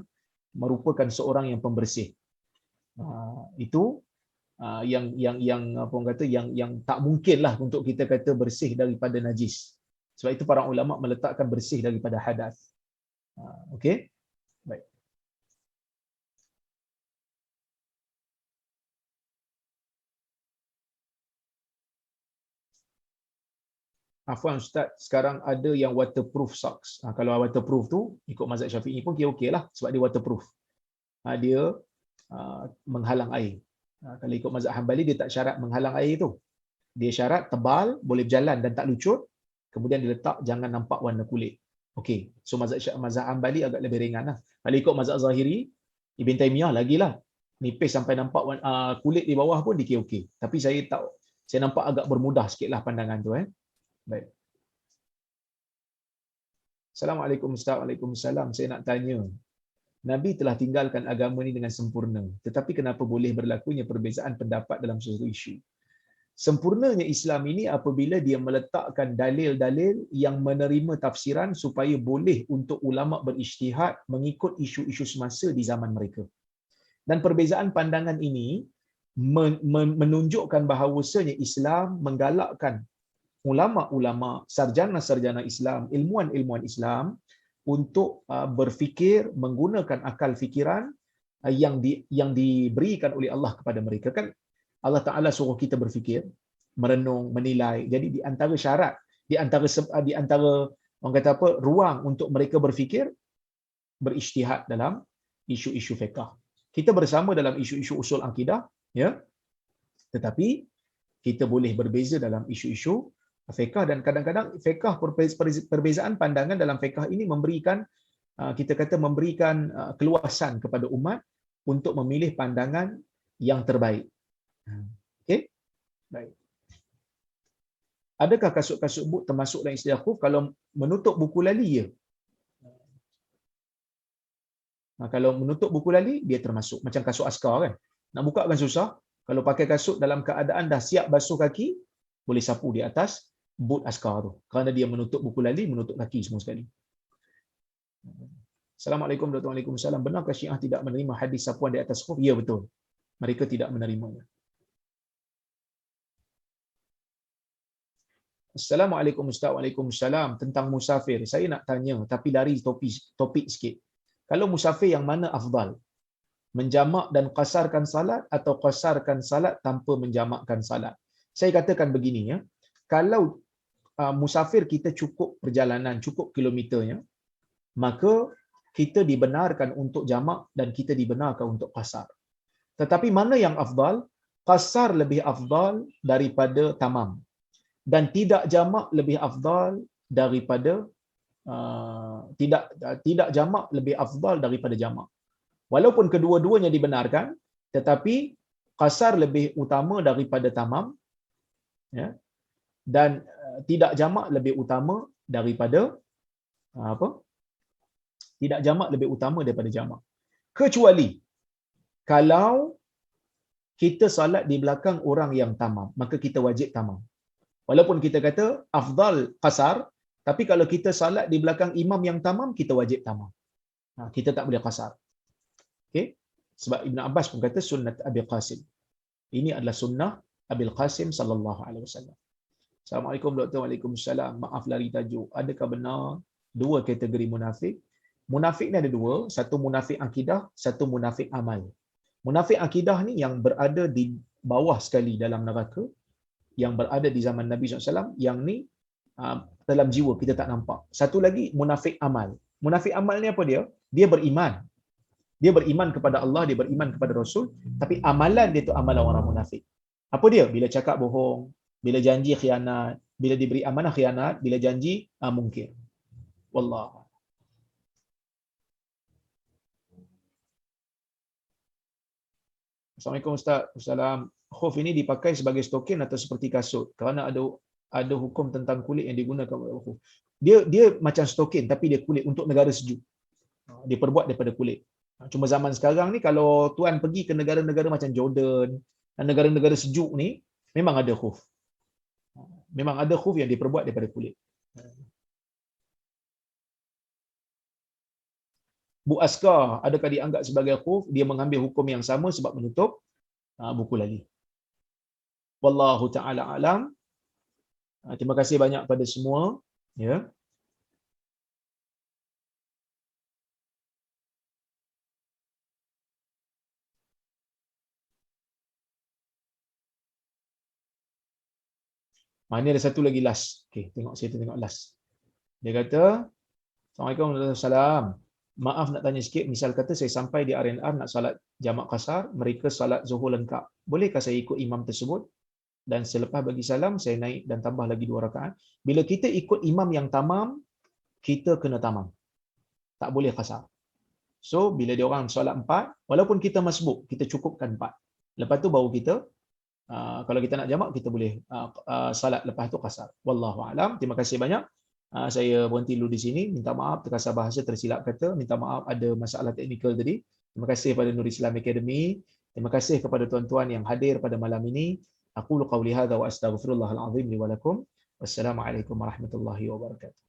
merupakan seorang yang pembersih. Itu yang apa orang kata yang tak mungkinlah untuk kita kata bersih daripada najis. Sebab itu para ulama meletakkan bersih daripada hadas. Okey? Baik. Afwan Ustaz, sekarang ada yang waterproof socks. Kalau waterproof tu ikut mazhab Syafi'i pun okey lah sebab dia waterproof. Dia menghalang air. Kalau ikut mazhab Hanbali dia tak syarat menghalang air tu. Dia syarat tebal, boleh berjalan dan tak lucut. Kemudian dia letak jangan nampak warna kulit. Okey. So mazhab Hanbali agak lebih ringan lah. Kalau ikut mazhab Zahiri, Ibn Taymiyah lagilah. Nipis sampai nampak kulit di bawah pun dia okey. Tapi saya nampak agak bermudah sikitlah pandangan tu. Baik. Assalamualaikum Ustaz. Waalaikumsalam. Saya nak tanya. Nabi telah tinggalkan agama ini dengan sempurna. Tetapi kenapa boleh berlakunya perbezaan pendapat dalam sesuatu isu? Sempurnanya Islam ini apabila dia meletakkan dalil-dalil yang menerima tafsiran supaya boleh untuk ulama berijtihad mengikut isu-isu semasa di zaman mereka. Dan perbezaan pandangan ini menunjukkan bahawasanya Islam menggalakkan ulama-ulama, sarjana-sarjana Islam, ilmuan-ilmuan Islam untuk berfikir menggunakan akal fikiran yang diberikan oleh Allah kepada mereka. Kan Allah Taala suruh kita berfikir, merenung, menilai. Jadi di antara syarat, di antara orang kata apa, ruang untuk mereka berfikir, berijtihad dalam isu-isu fiqh. Kita bersama dalam isu-isu usul akidah, ya. Tetapi kita boleh berbeza dalam isu-isu fiqh dan kadang-kadang fiqh perbezaan pandangan dalam fiqh ini memberikan kita kata memberikan keluasan kepada umat untuk memilih pandangan yang terbaik. Okey? Baik. Adakah kasut-kasut but termasuk dalam istilah khuf? Kalau menutup buku lali ya. Kalau menutup buku lali dia termasuk macam kasut askar kan. Nak buka kan susah. Kalau pakai kasut dalam keadaan dah siap basuh kaki, boleh sapu di atas but askar tu. Kerana dia menutup buku lali, menutup kaki semua sekali. Assalamualaikum warahmatullahi wabarakatuh. Benarkah Syiah tidak menerima hadis sapuan di atas khuf? Ya, betul. Mereka tidak menerimanya. Assalamualaikum Ustaz. Waalaikumsalam. Tentang musafir. Saya nak tanya tapi lari topik sikit. Kalau musafir yang mana afdal? Menjamak dan qasarkan salat atau qasarkan salat tanpa menjamakkan salat? Saya katakan begini ya. Kalau musafir kita cukup perjalanan, cukup kilometernya, maka kita dibenarkan untuk jamak dan kita dibenarkan untuk qasar. Tetapi mana yang afdal? Qasar lebih afdal daripada tamam. Dan tidak jamak lebih afdal daripada tidak jamak lebih afdal daripada jamak. Walaupun kedua-duanya dibenarkan, tetapi qasar lebih utama daripada tamam, ya. Dan tidak jamak lebih utama daripada apa? Tidak jamak lebih utama daripada jamak. Kecuali kalau kita salat di belakang orang yang tamam, maka kita wajib tamam. Walaupun kita kata afdal qasar, tapi kalau kita salat di belakang imam yang tamam, kita wajib tamam. Kita tak boleh qasar. Okey? Sebab Ibn Abbas pun kata sunnat Abi Qasim. Ini adalah sunnah Abil Qasim sallallahu alaihi wasallam. Assalamualaikum doktor. Waalaikumsalam. Maaf lari tajuk. Adakah benar dua kategori munafik? Munafik ni ada dua. Satu munafik akidah, satu munafik amal. Munafik akidah ni yang berada di bawah sekali dalam neraka, yang berada di zaman Nabi SAW, yang ni dalam jiwa kita tak nampak. Satu lagi munafik amal. Munafik amal ni apa dia? Dia beriman. Dia beriman kepada Allah, dia beriman kepada Rasul, tapi amalan dia tu amalan orang munafik. Apa dia? Bila cakap bohong, bila janji khianat, bila diberi amanah khianat, bila janji mungkir. Wallah. Assalamualaikum Ustaz. Assalam. Khuf ini dipakai sebagai stokin atau seperti kasut? Kerana ada hukum tentang kulit yang digunakan oleh khuf. Dia macam stokin tapi dia kulit untuk negara sejuk. Dia perbuat daripada kulit. Cuma zaman sekarang ni kalau tuan pergi ke negara-negara macam Jordan, negara-negara sejuk ni, memang ada khuf. Memang ada khuf yang diperbuat daripada kulit. Bu askar, adakah dianggap sebagai khuf? Dia mengambil hukum yang sama sebab menutup buku lali. Wallahu ta'ala alam. Terima kasih banyak pada semua. Ya. Ini ada satu lagi last. Okey, tengok last. Dia kata, Assalamualaikum warahmatullahi wabarakatuh. Maaf nak tanya sikit, misal kata saya sampai di RNR nak salat jamak qasar, mereka salat zuhur lengkap. Bolehkah saya ikut imam tersebut? Dan selepas bagi salam, saya naik dan tambah lagi 2 rakaat. Bila kita ikut imam yang tamam, kita kena tamam. Tak boleh qasar. So, bila dia orang solat 4, walaupun kita masbuk, kita cukupkan 4. Lepas tu baru kita, kalau kita nak jamak, kita boleh salat lepas tu qasar. Wallahu a'lam. Terima kasih banyak. Saya berhenti dulu di sini. Minta maaf terkasar bahasa tersilap kata. Minta maaf ada masalah teknikal tadi. Terima kasih kepada Nur Islam Academy. Terima kasih kepada tuan-tuan yang hadir pada malam ini. Aqulu qawli hadza wa astaghfirullahal azim li wa lakum. Wassalamualaikum warahmatullahi wabarakatuh.